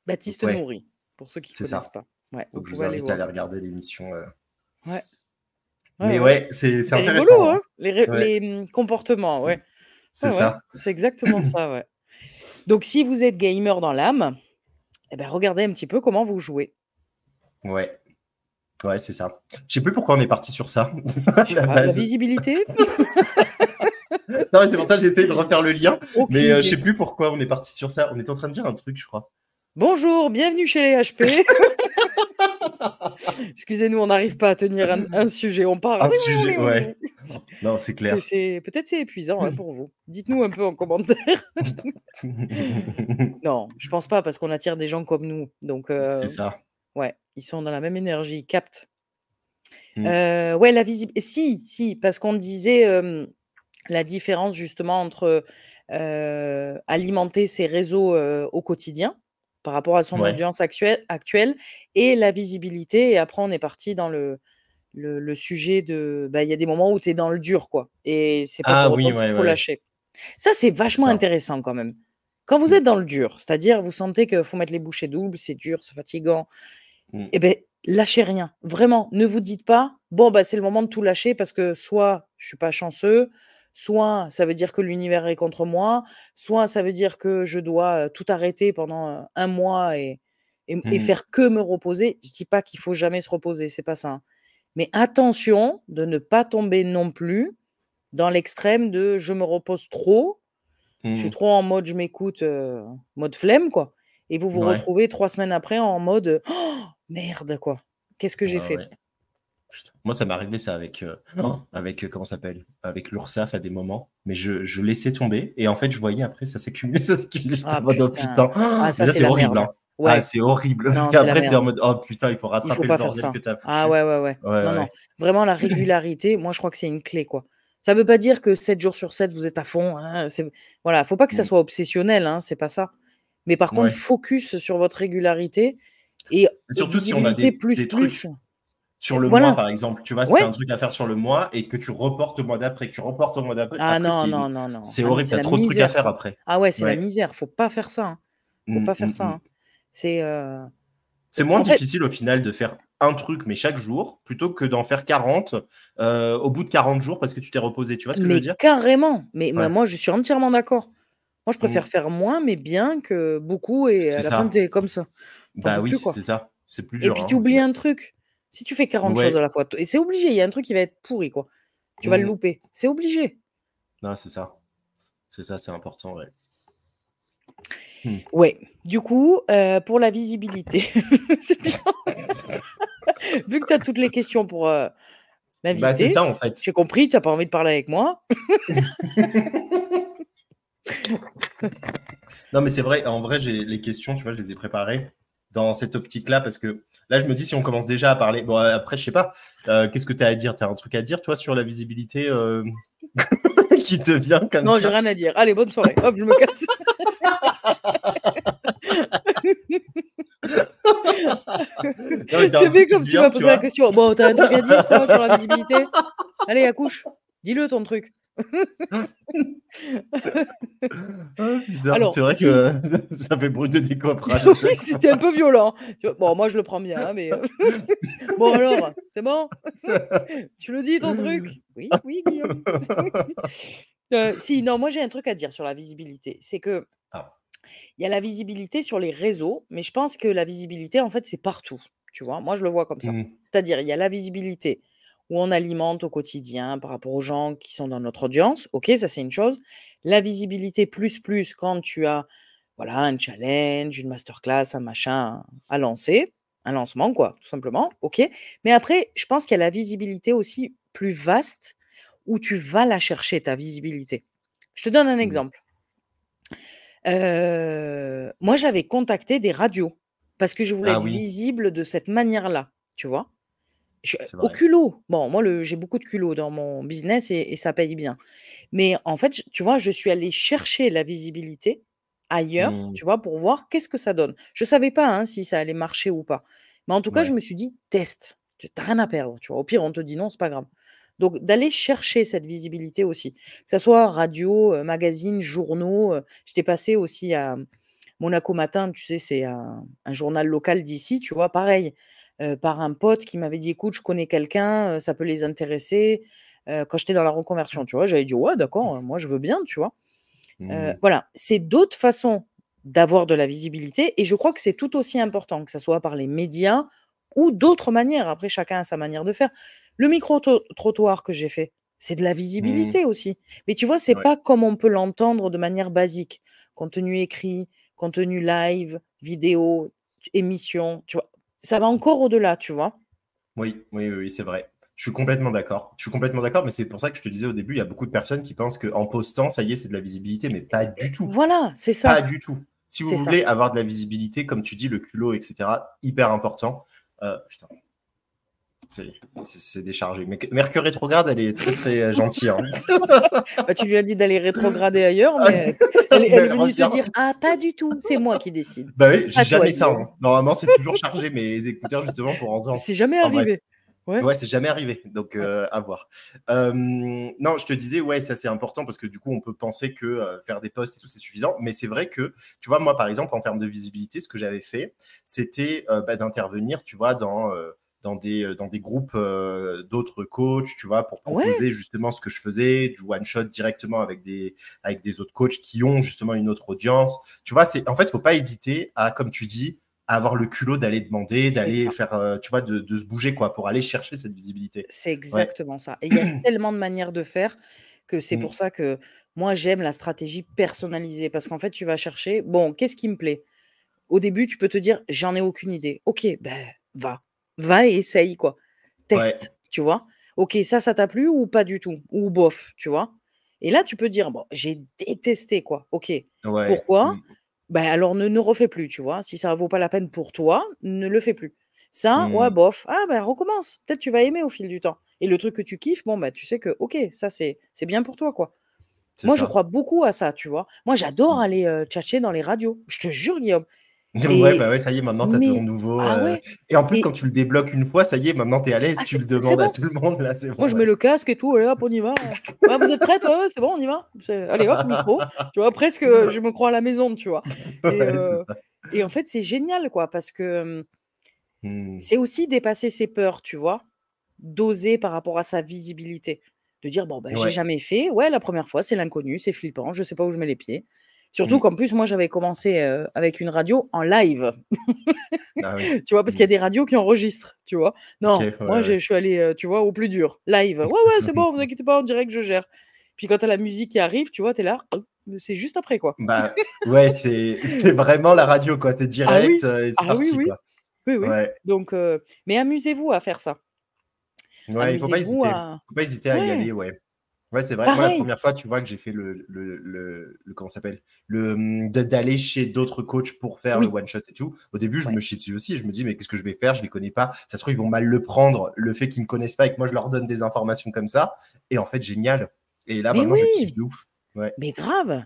Baptiste Nourri, pour ceux qui ne connaissent pas. Donc, je vous invite à aller regarder l'émission. Mais c'est intéressant. Rigolo, les comportements, C'est ça. C'est exactement ça, Donc, si vous êtes gamer dans l'âme, eh ben, regardez un petit peu comment vous jouez. Ouais, c'est ça. Je sais plus pourquoi on est parti sur ça. La visibilité. Non, c'est pour ça que j'ai essayé de refaire le lien. Mais je sais plus pourquoi on est parti sur ça. On était en train de dire un truc, je crois. Bonjour, bienvenue chez les HP. Excusez-nous, on n'arrive pas à tenir un sujet. On parle. Un sujet, Non, c'est clair. Peut-être c'est épuisant pour vous. Dites-nous un peu en commentaire. Non, je pense pas, parce qu'on attire des gens comme nous. Donc, c'est ça. Ouais, ils sont dans la même énergie, ils captent. La visibilité. Si, parce qu'on disait la différence justement entre alimenter ses réseaux au quotidien par rapport à son audience actuelle et la visibilité. Et après, on est parti dans le sujet de... il y a des moments où tu es dans le dur, quoi. Et c'est pas pour autant qu'il faut lâcher. Ça, c'est vachement intéressant quand même. Quand vous êtes dans le dur, c'est-à-dire vous sentez qu'il faut mettre les bouchées doubles, c'est dur, c'est fatigant, eh bien, lâchez rien. Vraiment, ne vous dites pas, bon, c'est le moment de tout lâcher parce que soit je suis pas chanceux, soit ça veut dire que l'univers est contre moi, soit ça veut dire que je dois tout arrêter pendant un mois et faire que me reposer. Je dis pas qu'il faut jamais se reposer, c'est pas ça. Hein. Mais attention de ne pas tomber non plus dans l'extrême de je me repose trop, je suis trop en mode je m'écoute, mode flemme, quoi. Et vous vous retrouvez 3 semaines après en mode oh, merde, quoi. Qu'est-ce que j'ai fait? Putain. Moi, ça m'est arrivé ça avec comment ça s'appelle, avec l'URSSAF à des moments, mais je laissais tomber et en fait, je voyais après ça s'accumulait. J'étais en mode oh putain, ça c'est horrible. Hein. Ah, c'est horrible. Parce qu'après, c'est en mode oh putain, il faut rattraper le bordel que t'as foutu. Ah ouais. Non. Vraiment, la régularité, moi, je crois que c'est une clé, quoi. Ça veut pas dire que 7 jours sur 7, vous êtes à fond. Hein, voilà, faut pas que ça soit obsessionnel, hein, c'est pas ça. Mais par contre, focus sur votre régularité et surtout si on a des trucs sur le mois, par exemple. Tu vois, si t'as un truc à faire sur le mois et que tu reportes au mois d'après, Ah non. C'est horrible, t'as trop de trucs à faire après. Ah ouais, c'est la misère. Faut pas faire ça. Hein. Faut pas faire ça. Hein. C'est moins difficile au final de faire un truc, mais chaque jour, plutôt que d'en faire 40 au bout de 40 jours parce que tu t'es reposé. Tu vois ce que je veux dire? Carrément. Mais moi, je suis entièrement d'accord. Moi, je préfère faire moins, mais bien que beaucoup. Et à la fin, t'es comme ça. Bah oui, c'est ça. C'est plus dur. Et puis, tu oublies un truc. Si tu fais 40 choses à la fois, et c'est obligé, il y a un truc qui va être pourri, quoi. Tu vas le louper. C'est obligé. Non, c'est ça. C'est ça, c'est important, Ouais. Du coup, pour la visibilité, c'est bien. Vu que tu as toutes les questions pour l'inviter, c'est ça, en fait. J'ai compris, tu n'as pas envie de parler avec moi. Non, mais c'est vrai, en vrai, les questions, tu vois, je les ai préparées dans cette optique-là parce que là, je me dis, si on commence déjà à parler, bon, après, je sais pas, qu'est-ce que tu as à dire? Tu as un truc à dire, toi, sur la visibilité qui te vient comme Non, j'ai ça. rien à dire. Allez, bonne soirée. Hop, je me casse. Non, mais t'as un J'aime bien truc qui comme te tu vient, m'as tu posé la vois. question. Bon, t'as un truc à dire, toi, sur la visibilité? Allez, accouche. Dis-le, ton truc. Oh putain, c'est Alors, vrai si. que ça fait bruit de décoffrage à chaque fois. C'était un peu violent. Bon, moi, je le prends bien, hein, mais bon, alors, c'est bon? Tu le dis, ton truc? Oui, oui, Guillaume. Si, non, moi, j'ai un truc à dire sur la visibilité. C'est que Ah. il y a la visibilité sur les réseaux, mais je pense que la visibilité, en fait, c'est partout. Tu vois? Moi, je le vois comme ça. Mmh. C'est-à-dire, il y a la visibilité où on alimente au quotidien par rapport aux gens qui sont dans notre audience. OK, ça, c'est une chose. La visibilité plus quand tu as, voilà, un challenge, une masterclass, un machin à lancer, un lancement, quoi, tout simplement. OK. Mais après, je pense qu'il y a la visibilité aussi plus vaste où tu vas la chercher, ta visibilité. Je te donne un Mmh. exemple. Moi, j'avais contacté des radios parce que je voulais Ah être oui, visible de cette manière-là, tu vois? c'est Au vrai. culot. Bon, moi, j'ai beaucoup de culot dans mon business et ça paye bien. Mais en fait, tu vois, je suis allée chercher la visibilité ailleurs, Mmh. tu vois, pour voir qu'est-ce que ça donne. Je savais pas, hein, si ça allait marcher ou pas. Mais en tout cas, je Ouais. me suis dit: «Teste, tu as rien à perdre», tu vois? Au pire, on te dit non, c'est pas grave. Donc d'aller chercher cette visibilité aussi, que ça soit radio, magazines, journaux, j'étais passée aussi à Monaco Matin, tu sais, c'est un journal local d'ici, tu vois? Pareil, par un pote qui m'avait dit: «Écoute, je connais quelqu'un, ça peut les intéresser», quand j'étais dans la reconversion, tu vois? J'avais dit: «Ouais, d'accord, moi je veux bien», tu vois? Mmh. Voilà, c'est d'autres façons d'avoir de la visibilité et je crois que c'est tout aussi important, que ça soit par les médias ou d'autres manières. Après, chacun a sa manière de faire. Le micro trottoir que j'ai fait, c'est de la Mmh. visibilité aussi. Mais tu vois, c'est Ouais. pas comme on peut l'entendre de manière basique. Contenu écrit, contenu live, vidéo, émission, tu vois? Ça va encore au-delà, tu vois? Oui, oui, oui, oui, c'est vrai. Je suis complètement d'accord. Je suis complètement d'accord, mais c'est pour ça que je te disais au début, il y a beaucoup de personnes qui pensent qu'en postant, ça y est, c'est de la visibilité, mais pas du tout. Voilà, c'est Pas ça, du tout. Si vous c'est ça. voulez avoir de la visibilité, comme tu dis, le culot, et cetera, hyper important. Putain, c'est déchargé. Mais Mercure rétrograde, elle est très, très gentille, hein. Bah, tu lui as dit d'aller rétrograder ailleurs, Ah, mais elle mais est elle venue te revient. dire: «Ah, pas du tout, c'est moi qui décide». Bah oui, j'ai À toi, jamais ça, Guillaume. hein. Normalement, c'est toujours chargé mes écouteurs, justement, pour entendre. C'est jamais Enfin bref. arrivé. Ouais, Ouais, c'est jamais arrivé, donc ouais. à voir. Non, je te disais, ouais, ça c'est important parce que du coup, on peut penser que faire des posts et tout, c'est suffisant. Mais c'est vrai que, tu vois, moi, par exemple, en termes de visibilité, ce que j'avais fait, c'était d'intervenir, tu vois, dans des groupes d'autres coachs, tu vois, pour Ouais, proposer justement ce que je faisais, du one-shot directement avec des autres coachs qui ont justement une autre audience. Tu vois, en fait, il ne faut pas hésiter à, comme tu dis, à avoir le culot d'aller demander, c'est d'aller ça. faire, tu vois, de se bouger, quoi, pour aller chercher cette visibilité. C'est Ouais. exactement ça et il y a tellement de manières de faire que c'est Mmh. pour ça que moi, j'aime la stratégie personnalisée parce qu'en fait, tu vas chercher: «Bon, qu'est-ce qui me plaît?» Au début, tu peux te dire: «J'en ai aucune idée». OK, ben, va. Va et essaye, quoi. Ouais. Teste, tu vois? OK, ça t'a plu ou pas du tout? Ou bof, tu vois? Et là, tu peux dire: «Bon, j'ai détesté, quoi». OK. Ouais. Pourquoi? Mmh. Ben alors ne refais plus, tu vois? Si ça vaut pas la peine pour toi, ne le fais plus. Ça, ouais, Mmh. bof. Ah, ben recommence. Peut-être tu vas aimer au fil du temps et le truc que tu kiffes, bon, bah, tu sais que OK, ça c'est bien pour toi, quoi. C'est Moi, je ça. crois beaucoup à ça, tu vois? Moi, j'adore Mmh. aller, tchatcher dans les radios. Je te jure, Guillaume. Ouais, Et bah, ouais, ça y est, maintenant, tu as ton mais nouveau, ah ouais et en plus, quand et tu le débloques une fois, ça y est, maintenant, tu es à l'aise, ah tu le c'est demandes à bon. tout le monde, là, c'est Moi, bon, je mets ouais. le casque et tout, allez hop, on y va. «Ah, vous êtes prête? Ouais, ouais, c'est bon, on y va?» Allez hop, micro. Tu vois? Presque, je me crois à la maison, tu vois? Et Ouais, c'est heu ça. et en fait, c'est génial, quoi, parce que, Mmh. c'est aussi dépasser ses peurs, tu vois? D'oser par rapport à sa visibilité. De dire: «Bon, bah, j'ai Ouais. jamais fait. Ouais, la première fois, c'est l'inconnu, c'est flippant, je sais pas où je mets les pieds». Surtout Mmh. qu'en plus, moi, j'avais commencé, avec une radio en live. Ah oui. Tu vois? Parce qu'il y Mmh. a des radios qui enregistrent, tu vois? OK, Non, ouais, moi ouais. je suis allée, tu vois, au plus dur, live. «Ouais, ouais, c'est bon, vous inquiétez pas, on dirait que je gère». Puis quand tu as la musique qui arrive, tu vois, tu es là, c'est juste après, quoi. Bah, ouais, c'est vraiment la radio, quoi, c'est Ah direct, oui, et c'est ah oui, parti, oui, quoi. oui, oui. Ouais. Donc mais amusez-vous à faire ça. Ouais, il faut pas Amusez-vous hésiter. à Faut pas hésiter à y ouais, aller, ouais. Ouais, c'est vrai. Moi, la pareil. première fois, tu vois, que j'ai fait comment ça s'appelle? D'aller chez d'autres coachs pour faire le Oui, one shot et tout. Au début, je ouais, me chie dessus aussi. Je me dis: «Mais qu'est-ce que je vais faire? Je les connais pas. Ça se trouve, ils vont mal le prendre, le fait qu'ils me connaissent pas et que moi, je leur donne des informations comme ça», et en fait, génial. Et là, Mais vraiment, je kiffe oui, de ouf. Ouais. mais grave.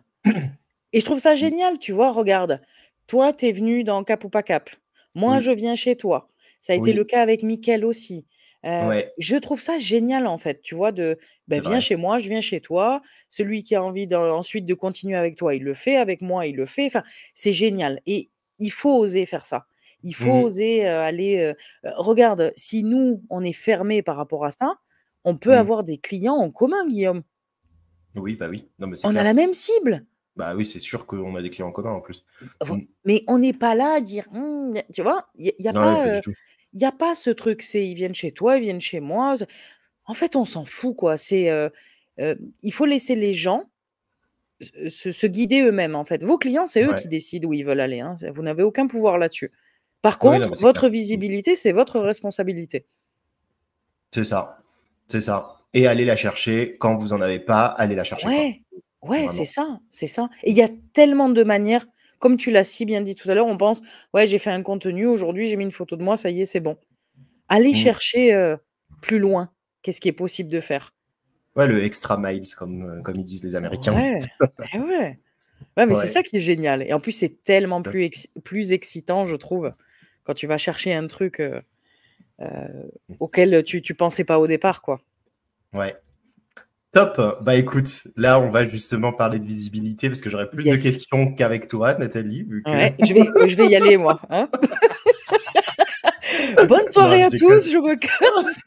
Et je trouve ça génial, tu vois? Regarde, toi, tu es venu dans Cap ou pas Cap. Moi, je Oui, viens chez toi. Ça a été le oui, cas avec Mickaël aussi. ouais, Je trouve ça génial, en fait, tu vois? c'est Viens vrai. chez moi, je viens chez toi. Celui qui a envie ensuite de continuer avec toi, il le fait. Avec moi, il le fait. Enfin, c'est génial et il faut oser faire ça. Il faut Mmh. oser, aller, regarde, si nous, on est fermés par rapport à ça, on peut Mmh. avoir des clients en commun, Guillaume. Oui, bah oui. Non, mais c'est On a la clair. même cible. Bah oui, c'est sûr qu'on a des clients en commun en plus. Vo Mmh. mais on n'est pas là à dire: tu vois? Il y a Non, ouais, pas pas, du tout. il y a pas ce truc, c'est ils viennent chez toi, ils viennent chez moi, en fait, on s'en fout quoi. Il faut laisser les gens se guider eux-mêmes, en fait. Vos clients, c'est eux Ouais. qui décident où ils veulent aller, hein. Vous n'avez aucun pouvoir là-dessus. Par Oui, non, mais contre, c'est votre clair. Mmh. visibilité, c'est votre responsabilité. C'est ça. C'est ça. Et allez la chercher. Quand vous en avez pas, allez la chercher, quoi. Ouais, ouais, c'est Vraiment. ça, c'est ça. Et il y a tellement de manières, comme tu l'as si bien dit tout à l'heure, on pense: «Ouais, j'ai fait un contenu aujourd'hui, j'ai mis une photo de moi, ça y est, c'est bon». Allez Mmh. chercher, plus loin, qu'est-ce qui est possible de faire? Ouais, le extra miles, comme ils disent les Américains. Ouais, eh ouais. Ouais, mais c'est Ouais. ça qui est génial et en plus, c'est tellement plus excitant, je trouve, quand tu vas chercher un truc, auquel tu pensais pas au départ, quoi. Ouais. Top. Bah écoute, là, on va justement parler de visibilité parce que j'aurais plus de Yes. questions qu'avec toi, Nathalie, vu que. Ouais, je vais y aller moi, hein. Bonne Non, soirée je à tous, déconne. je me casse.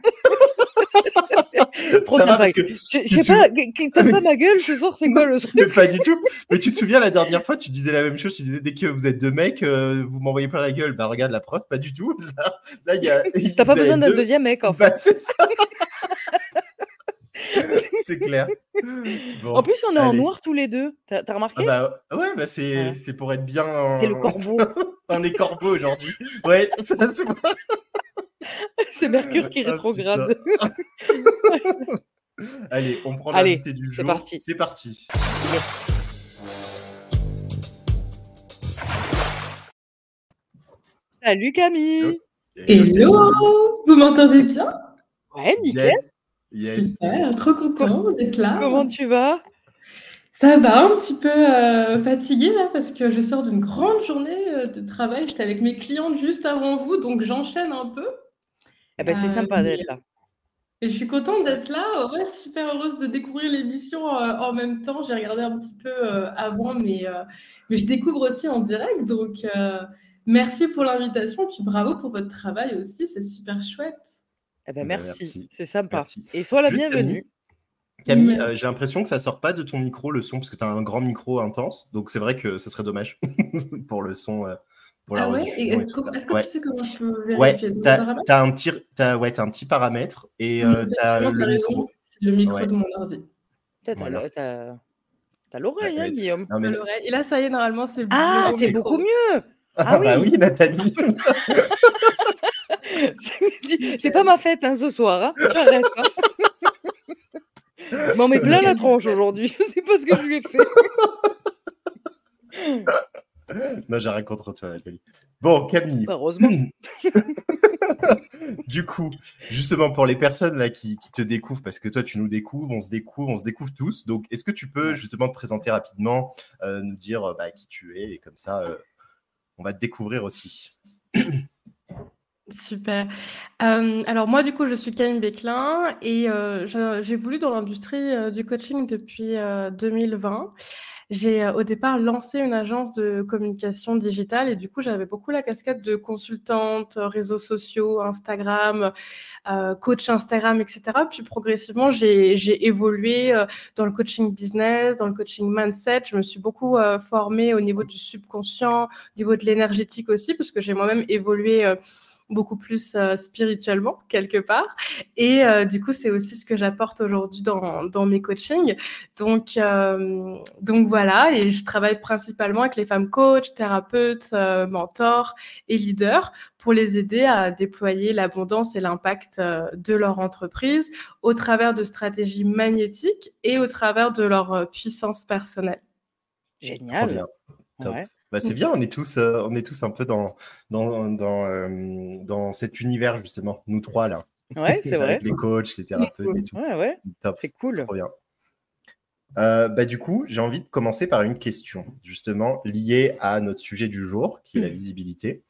Trop Ça va sympa. parce que Je tu sais te souviens. pas, Ah, tu mais pas ma gueule ce soir, c'est non, quoi le mais truc? pas du tout. Mais tu te souviens la dernière fois, tu disais la même chose. Tu disais dès que vous êtes deux mecs, vous m'envoyez plein la gueule. Bah regarde la preuve, pas du tout. Là, Tu pas vous besoin avez d'un deux. deuxième mec, en Bah fait. c'est ça, c'est clair. En Bon, plus, on est en allez. noir tous les 2. Tu as Ah remarqué? bah ouais, bah c'est Ouais, c'est pour être bien c'est le en... corbeau. on est corbeau aujourd'hui. Ouais, ça se voit. C'est Mercure qui Ah putain. rétrograde. Allez, on prend Allez, l'invité du c'est jour. parti. C'est parti. Yes. Salut Camille. Hello Hello! Camille. Vous m'entendez bien? Ouais, nickel. Yes, yes. Super, trop Co content d'être là. comment tu vas? Ça va, un petit peu fatiguée là parce que je sors d'une grande journée de travail. J'étais avec mes clientes juste avant vous, donc j'enchaîne un peu. Eh ben, c'est sympa Mais d'être là. je suis contente Ouais. d'être là. Ouais, super heureuse de découvrir l'émission en même temps. J'ai regardé un petit peu avant, mais je découvre aussi en direct. Donc merci pour l'invitation, puis bravo pour votre travail aussi. C'est super chouette. Eh ben, Bah, merci, merci. c'est sympa Merci. et sois la Juste bienvenue. Camille, Merci. j'ai l'impression que ça sort pas de ton micro le son parce que tu as un grand micro intense, donc c'est vrai que ce serait dommage pour le son, pour la Ah ouais? Et rediffusion et tout ça. est-ce que tu Ouais. sais comment je peux Ouais, vérifier tu le as paramètre? ouais, un petit paramètre et tu as Effectivement, tu le as raison, micro. c'est le micro Ouais, de mon ordi. Tu voilà. as l'oreille, hein, Ouais. Guillaume? Non mais À l'oreille. Et là, ça y est, normalement, c'est le Ah, bon c'est beaucoup micro. mieux! Ah ah bah oui! oui Nathalie. C'est pas ma fête, hein, ce soir, hein. J'arrête, hein. Je m'en mets plein la Nickel, tronche nickel. aujourd'hui, je sais pas ce que je lui ai fait. Non, j'ai rien contre toi Nathalie. Bon Camille, Heureusement. du coup, justement pour les personnes là qui te découvrent, parce que toi tu nous découvres, on se découvre tous, donc est-ce que tu peux Ouais. justement te présenter rapidement, nous dire, bah, qui tu es et comme ça, on va te découvrir aussi? Super. Alors moi, du coup, je suis Camille Béclin et j'évolue dans l'industrie, du coaching depuis, 2020. J'ai, au départ lancé une agence de communication digitale et du coup, j'avais beaucoup la casquette de consultante, réseaux sociaux, Instagram, coach Instagram et cetera. Puis progressivement, j'ai évolué, dans le coaching business, dans le coaching mindset. Je me suis beaucoup, formée au niveau du subconscient, au niveau de l'énergétique aussi, parce que j'ai moi-même évolué, beaucoup plus spirituellement quelque part et du coup c'est aussi ce que j'apporte aujourd'hui dans mes coachings donc voilà et je travaille principalement avec les femmes coachs, thérapeutes, mentors et leaders pour les aider à déployer l'abondance et l'impact de leur entreprise au travers de stratégies magnétiques et au travers de leur puissance personnelle. Trop Génial. bien, top. Ouais. Bah, c'est bien, on est tous un peu dans cet univers justement, nous 3 là, Ouais, c'est vrai. avec les coachs, les thérapeutes et tout. Ouais, ouais, Top, c'est cool. trop bien. Du coup, j'ai envie de commencer par une question, justement, liée à notre sujet du jour, qui est la visibilité.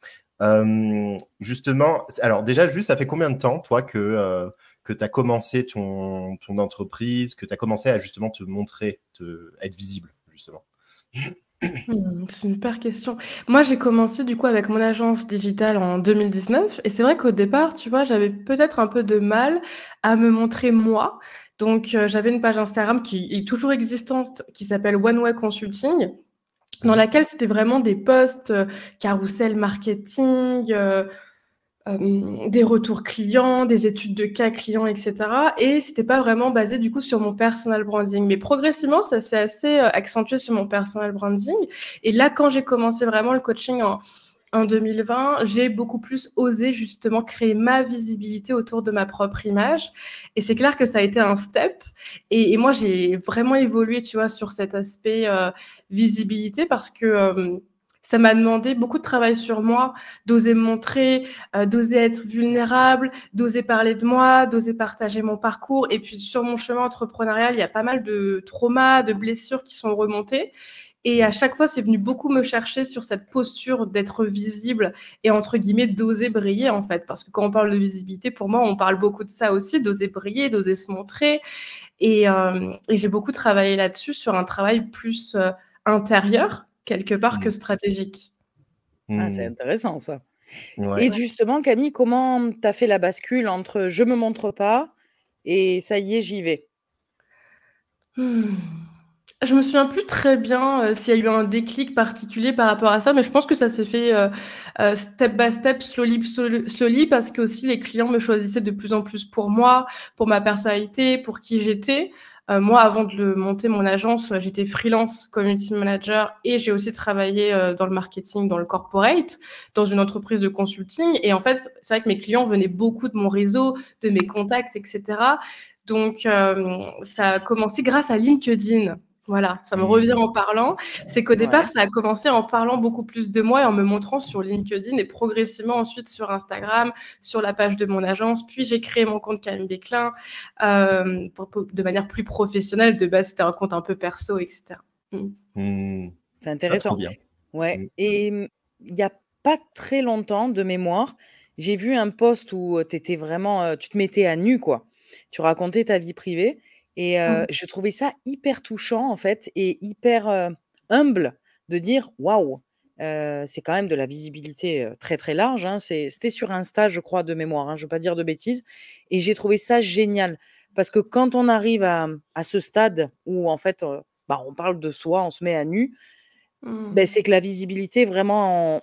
Justement, alors déjà, juste, ça fait combien de temps, toi, que tu as commencé ton entreprise, que tu as commencé à justement te montrer, être visible, justement? C'est une super question. Moi, j'ai commencé du coup avec mon agence digitale en 2019 et c'est vrai qu'au départ, tu vois, j'avais peut-être un peu de mal à me montrer moi. Donc, j'avais une page Instagram qui est toujours existante, qui s'appelle One Way Consulting, dans laquelle c'était vraiment des posts, carrousel marketing, des retours clients, des études de cas clients, etc. Et c'était pas vraiment basé du coup sur mon personal branding. Mais progressivement, ça s'est assez accentué sur mon personal branding. Et là, quand j'ai commencé vraiment le coaching en 2020, j'ai beaucoup plus osé justement créer ma visibilité autour de ma propre image. Et c'est clair que ça a été un step. Et moi, j'ai vraiment évolué, tu vois, sur cet aspect visibilité parce que ça m'a demandé beaucoup de travail sur moi, d'oser me montrer, d'oser être vulnérable, d'oser parler de moi, d'oser partager mon parcours. Et puis sur mon chemin entrepreneurial, il y a pas mal de traumas, de blessures qui sont remontées. Et à chaque fois, c'est venu beaucoup me chercher sur cette posture d'être visible et entre guillemets d'oser briller en fait. Parce que quand on parle de visibilité, pour moi, on parle beaucoup de ça aussi, d'oser briller, d'oser se montrer. Et j'ai beaucoup travaillé là-dessus sur un travail plus intérieur quelque part que stratégique. Ah, c'est intéressant ça. Ouais. Et justement, Camille, comment tu as fait la bascule entre je me montre pas et ça y est, j'y vais? Je me souviens plus très bien s'il y a eu un déclic particulier par rapport à ça, mais je pense que ça s'est fait step by step, slowly, parce que aussi les clients me choisissaient de plus en plus pour moi, pour ma personnalité, pour qui j'étais. Moi, avant de monter mon agence, j'étais freelance community manager et j'ai aussi travaillé dans le marketing, dans le corporate, dans une entreprise de consulting. Et en fait, c'est vrai que mes clients venaient beaucoup de mon réseau, de mes contacts, etc. Donc, ça a commencé grâce à LinkedIn. Voilà, ça me revient en parlant. C'est qu'au départ, ça a commencé en parlant beaucoup plus de moi et en me montrant sur LinkedIn et progressivement ensuite sur Instagram, sur la page de mon agence. Puis j'ai créé mon compte Camille Béclin de manière plus professionnelle. De base, c'était un compte un peu perso, etc. C'est intéressant. Bien. Ouais. Et il n'y a pas très longtemps, de mémoire, j'ai vu un post où tu étais vraiment, tu te mettais à nu, quoi. Tu racontais ta vie privée. Et je trouvais ça hyper touchant, en fait, et hyper humble de dire waouh, c'est quand même de la visibilité très très large. Hein. C'était sur Insta, je crois, de mémoire. Hein, je ne veux pas dire de bêtises. Et j'ai trouvé ça génial. Parce que quand on arrive à ce stade où, en fait, on parle de soi, on se met à nu, c'est que la visibilité, vraiment,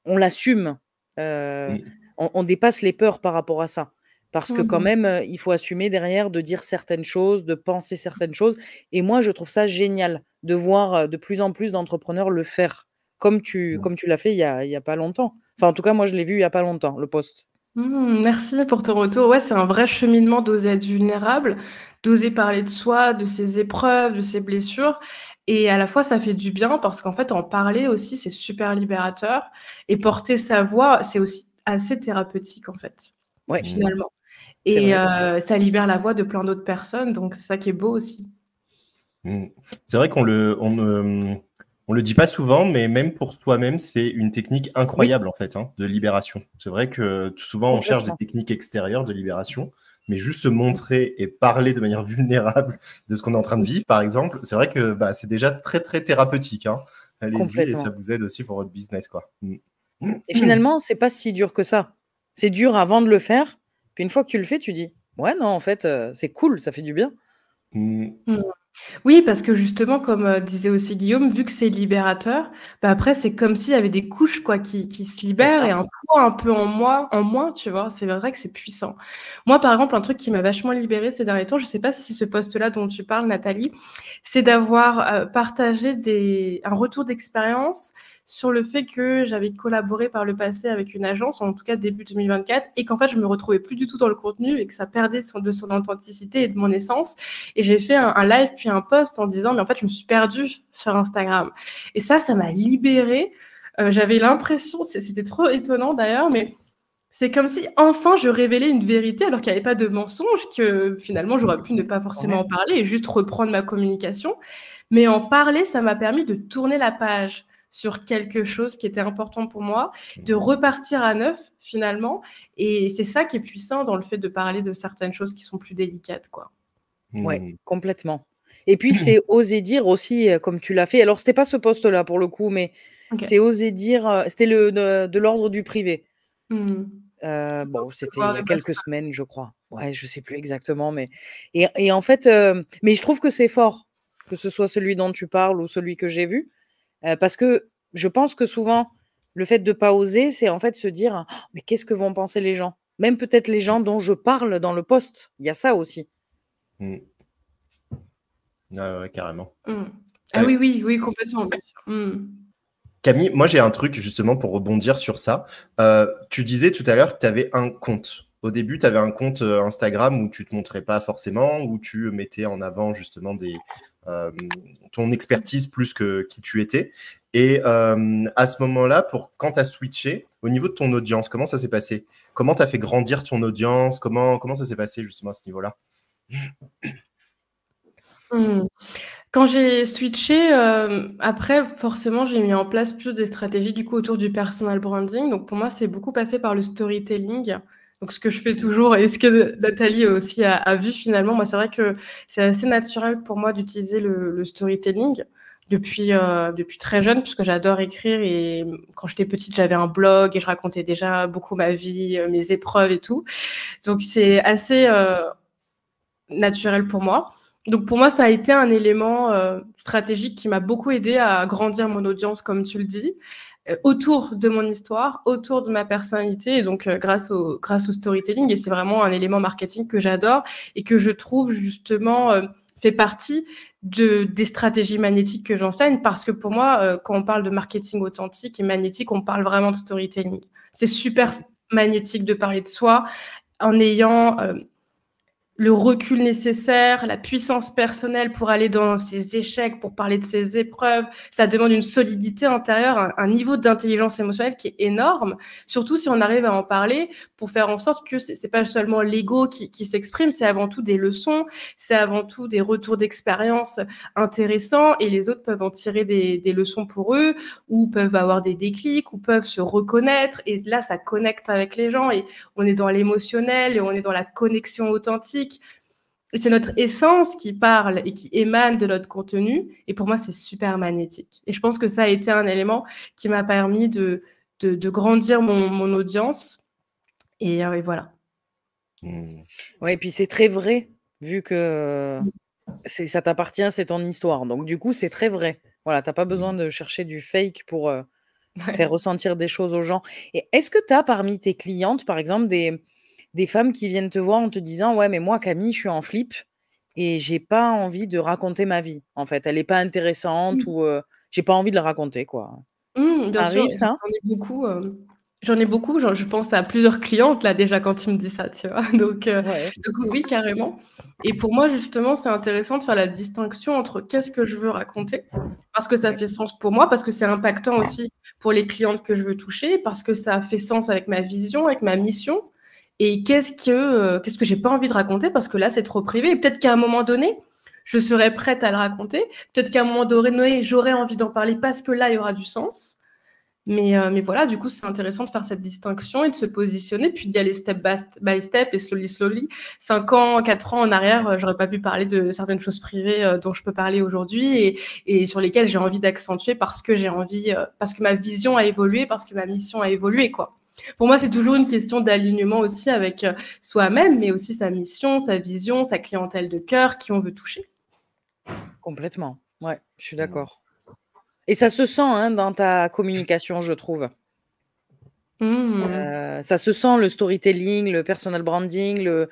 on l'assume. On dépasse les peurs par rapport à ça. Parce que quand même, il faut assumer derrière de dire certaines choses, de penser certaines choses. Et moi, je trouve ça génial de voir de plus en plus d'entrepreneurs le faire, comme tu l'as fait il y a pas longtemps. Enfin, en tout cas, moi, je l'ai vu il y a pas longtemps, le post. Merci pour ton retour. Ouais, c'est un vrai cheminement d'oser être vulnérable, d'oser parler de soi, de ses épreuves, de ses blessures. Et à la fois, ça fait du bien parce qu'en fait, en parler aussi, c'est super libérateur. Et porter sa voix, c'est aussi assez thérapeutique, en fait, finalement. Et ça libère la voix de plein d'autres personnes. Donc, c'est ça qui est beau aussi. C'est vrai qu'on on le dit pas souvent, mais même pour soi-même, c'est une technique incroyable en fait, de libération. C'est vrai que souvent on cherche des techniques extérieures de libération, mais juste se montrer et parler de manière vulnérable de ce qu'on est en train de vivre, par exemple, c'est vrai que c'est déjà très très thérapeutique. Allez-y et ça vous aide aussi pour votre business, quoi. Et finalement, c'est pas si dur que ça. C'est dur avant de le faire, puis une fois que tu le fais, tu dis ouais non en fait c'est cool, ça fait du bien. Oui, parce que justement, comme disait aussi Guillaume, vu que c'est libérateur, après, c'est comme s'il y avait des couches quoi, qui se libèrent et un poids un peu en moins, tu vois. C'est vrai que c'est puissant. Moi, par exemple, un truc qui m'a vachement libérée ces derniers temps, je ne sais pas si c'est ce poste-là dont tu parles, Nathalie, c'est d'avoir partagé un retour d'expérience sur le fait que j'avais collaboré par le passé avec une agence, en tout cas début 2024, et qu'en fait, je me retrouvais plus du tout dans le contenu et que ça perdait de son authenticité et de mon essence. Et j'ai fait un live puis un post en disant, mais en fait, je me suis perdue sur Instagram. Et ça m'a libérée. J'avais l'impression, c'était trop étonnant d'ailleurs, mais C'est comme si enfin je révélais une vérité alors qu'il n'y avait pas de mensonge, que finalement j'aurais pu ne pas forcément en parler et juste reprendre ma communication. Mais en parler, ça m'a permis de tourner la page sur quelque chose qui était important pour moi, de repartir à neuf finalement. Et c'est ça qui est puissant dans le fait de parler de certaines choses qui sont plus délicates, quoi. Ouais, complètement. Et puis c'est oser dire aussi, comme tu l'as fait. Alors c'était pas ce post-là pour le coup, mais c'est oser dire. C'était de l'ordre du privé. Bon, c'était il y a quelques semaines, je crois. Ouais, je sais plus exactement, mais et en fait, mais je trouve que c'est fort, que ce soit celui dont tu parles ou celui que j'ai vu, parce que je pense que souvent, le fait de pas oser, c'est en fait se dire: «Oh, mais qu'est-ce que vont penser les gens?» Même peut-être les gens dont je parle dans le post. Il y a ça aussi. Ouais, carrément. Ah oui, complètement, bien sûr. Camille, moi j'ai un truc justement pour rebondir sur ça. Tu disais tout à l'heure que tu avais un compte. Au début, tu avais un compte Instagram où tu te montrais pas forcément, où tu mettais en avant justement ton expertise plus que qui tu étais. Et à ce moment-là, quand tu as switché, au niveau de ton audience, comment ça s'est passé? Comment tu as fait grandir ton audience? Comment ça s'est passé justement à ce niveau-là? Quand j'ai switché, après forcément, j'ai mis en place plus des stratégies du coup autour du personal branding. Donc pour moi, c'est beaucoup passé par le storytelling. Donc ce que je fais toujours et ce que Nathalie aussi a vu finalement, moi c'est vrai que c'est assez naturel pour moi d'utiliser le storytelling depuis très jeune puisque j'adore écrire et quand j'étais petite, j'avais un blog et je racontais déjà beaucoup ma vie, mes épreuves et tout. Donc c'est assez naturel pour moi. Donc pour moi, ça a été un élément stratégique qui m'a beaucoup aidé à grandir mon audience, comme tu le dis, autour de mon histoire, autour de ma personnalité, et donc grâce au storytelling. Et c'est vraiment un élément marketing que j'adore et que je trouve justement fait partie des stratégies magnétiques que j'enseigne, parce que pour moi, quand on parle de marketing authentique et magnétique, on parle vraiment de storytelling. C'est super magnétique de parler de soi en ayant le recul nécessaire, la puissance personnelle pour aller dans ses échecs, pour parler de ses épreuves. Ça demande une solidité intérieure, un niveau d'intelligence émotionnelle qui est énorme, surtout si on arrive à en parler pour faire en sorte que c'est pas seulement l'ego qui s'exprime, c'est avant tout des leçons, c'est avant tout des retours d'expérience intéressants et les autres peuvent en tirer des leçons pour eux ou peuvent avoir des déclics ou peuvent se reconnaître et là, ça connecte avec les gens et on est dans l'émotionnel et on est dans la connexion authentique. Et c'est notre essence qui parle et qui émane de notre contenu. Et pour moi, c'est super magnétique. Et je pense que ça a été un élément qui m'a permis de grandir mon audience. Et voilà. Ouais, et puis c'est très vrai, vu que ça t'appartient, c'est ton histoire. Donc du coup, c'est très vrai. Voilà, tu n'as pas besoin de chercher du fake pour faire ressentir des choses aux gens. Et est-ce que tu as parmi tes clientes, par exemple, des femmes qui viennent te voir en te disant: «Ouais, mais moi, Camille, je suis en flip et j'ai pas envie de raconter ma vie, en fait. Elle est pas intéressante ou j'ai pas envie de la raconter, quoi». Bien Ça sûr, arrive ça? j'en ai beaucoup. J'en ai beaucoup, je pense à plusieurs clientes là déjà quand tu me dis ça, tu vois? Donc Ouais. oui, carrément. Et pour moi justement, c'est intéressant de faire la distinction entre qu'est-ce que je veux raconter, parce que ça fait sens pour moi, parce que c'est impactant aussi pour les clientes que je veux toucher, parce que ça fait sens avec ma vision, avec ma mission. Et qu'est-ce que j'ai pas envie de raconter parce que là, c'est trop privé. Et peut-être qu'à un moment donné, je serai prête à le raconter. Peut-être qu'à un moment donné, j'aurai envie d'en parler parce que là, il y aura du sens. Mais voilà, du coup, c'est intéressant de faire cette distinction et de se positionner, puis d'y aller step by step et slowly. 5 ans, 4 ans en arrière, j'aurais pas pu parler de certaines choses privées dont je peux parler aujourd'hui et sur lesquelles j'ai envie d'accentuer parce que j'ai envie, parce que ma vision a évolué, parce que ma mission a évolué, quoi. Pour moi, c'est toujours une question d'alignement aussi avec soi-même, mais aussi sa mission, sa vision, sa clientèle de cœur, qui on veut toucher. Complètement. Ouais, je suis d'accord. Et ça se sent, hein, dans ta communication, je trouve. Ça se sent, le storytelling, le personal branding,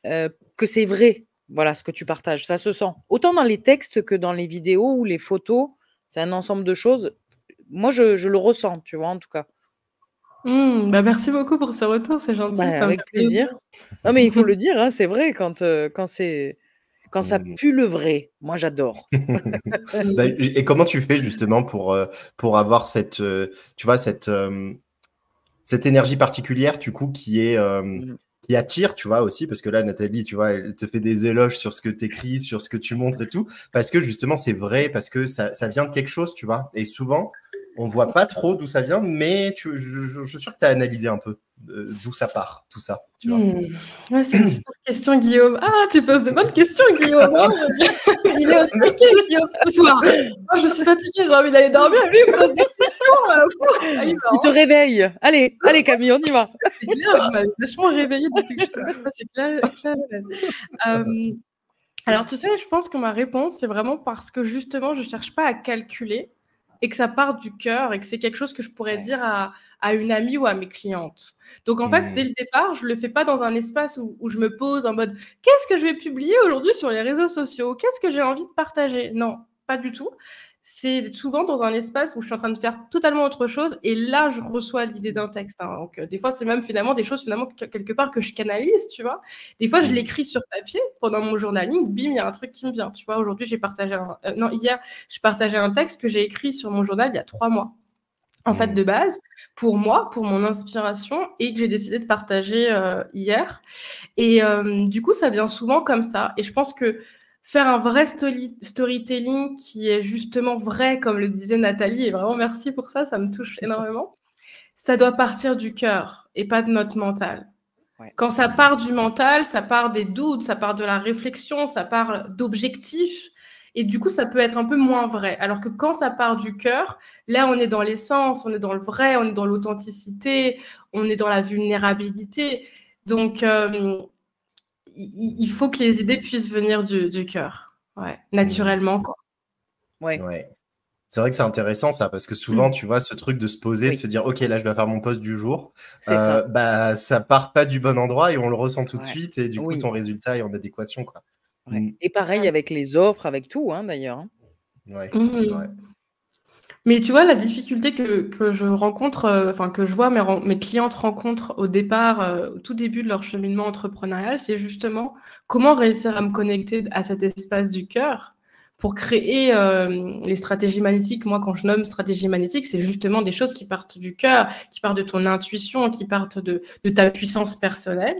que c'est vrai, voilà, ce que tu partages. Ça se sent. Autant dans les textes que dans les vidéos ou les photos, c'est un ensemble de choses. Moi, je le ressens, tu vois, en tout cas. Bah, merci beaucoup pour ce retour, c'est gentil, Bah, ça me avec fait plaisir. plaisir. Non, mais il faut le dire, hein, c'est vrai quand ça pue le vrai. Moi, j'adore. Bah, et comment tu fais justement pour avoir cette, tu vois, cette cette énergie particulière, du coup, qui attire, tu vois, aussi, parce que là, Nathalie, tu vois, elle te fait des éloges sur ce que tu écris, sur ce que tu montres et tout, parce que justement, c'est vrai, parce que ça vient de quelque chose, tu vois. Et souvent, on voit pas trop d'où ça vient, mais je suis sûr que tu as analysé un peu d'où ça part, tout ça, tu vois. Ouais, c'est une super question, Guillaume. Ah, tu poses de bonnes questions, Guillaume. Hein. Il est au taquet, Guillaume, ce soir. Moi, je suis fatiguée, j'ai envie d'aller dormir. Lui, il me pose des questions. Il te réveille. Allez, Camille, on y va. C'est clair, vous m'avez vachement réveillée depuis que je suis là. C'est clair. Alors, tu sais, je pense que ma réponse, c'est vraiment parce que justement, je ne cherche pas à calculer et que ça part du cœur et que c'est quelque chose que je pourrais dire à une amie ou à mes clientes. Donc, en fait, dès le départ, je ne le fais pas dans un espace où je me pose en mode « Qu'est-ce que je vais publier aujourd'hui sur les réseaux sociaux? Qu'est-ce que j'ai envie de partager ?» Non, pas du tout. C'est souvent dans un espace où je suis en train de faire totalement autre chose et là, je reçois l'idée d'un texte. Hein. Donc, des fois, c'est même finalement des choses quelque part que je canalise, tu vois. Des fois, je l'écris sur papier pendant mon journaling. Bim, il y a un truc qui me vient. Tu vois, aujourd'hui, hier, je partageais un texte que j'ai écrit sur mon journal il y a 3 mois. En fait, de base, pour moi, pour mon inspiration et que j'ai décidé de partager hier. Et du coup, ça vient souvent comme ça. Et je pense que faire un vrai storytelling qui est justement vrai, comme le disait Nathalie, et vraiment merci pour ça, ça me touche énormément, ça doit partir du cœur et pas de notre mental. Ouais. Quand ça part du mental, ça part des doutes, ça part de la réflexion, ça part d'objectifs, et du coup, ça peut être un peu moins vrai. Alors que quand ça part du cœur, là, on est dans l'essence, on est dans le vrai, on est dans l'authenticité, on est dans la vulnérabilité. Donc, il faut que les idées puissent venir du cœur, naturellement, quoi. Ouais. C'est vrai que c'est intéressant ça, parce que souvent, tu vois, ce truc de se poser, de se dire, ok, là, je dois faire mon post du jour, ça part pas du bon endroit et on le ressent tout de suite et du coup, ton résultat est en adéquation, quoi. Et pareil avec les offres, avec tout, hein, d'ailleurs. Ouais, c'est vrai. Mais tu vois, la difficulté que je rencontre, que je vois mes clientes rencontrent au départ, au tout début de leur cheminement entrepreneurial, c'est justement comment réussir à me connecter à cet espace du cœur pour créer les stratégies magnétiques. Moi, quand je nomme stratégie magnétique, c'est justement des choses qui partent du cœur, qui partent de ton intuition, qui partent de ta puissance personnelle.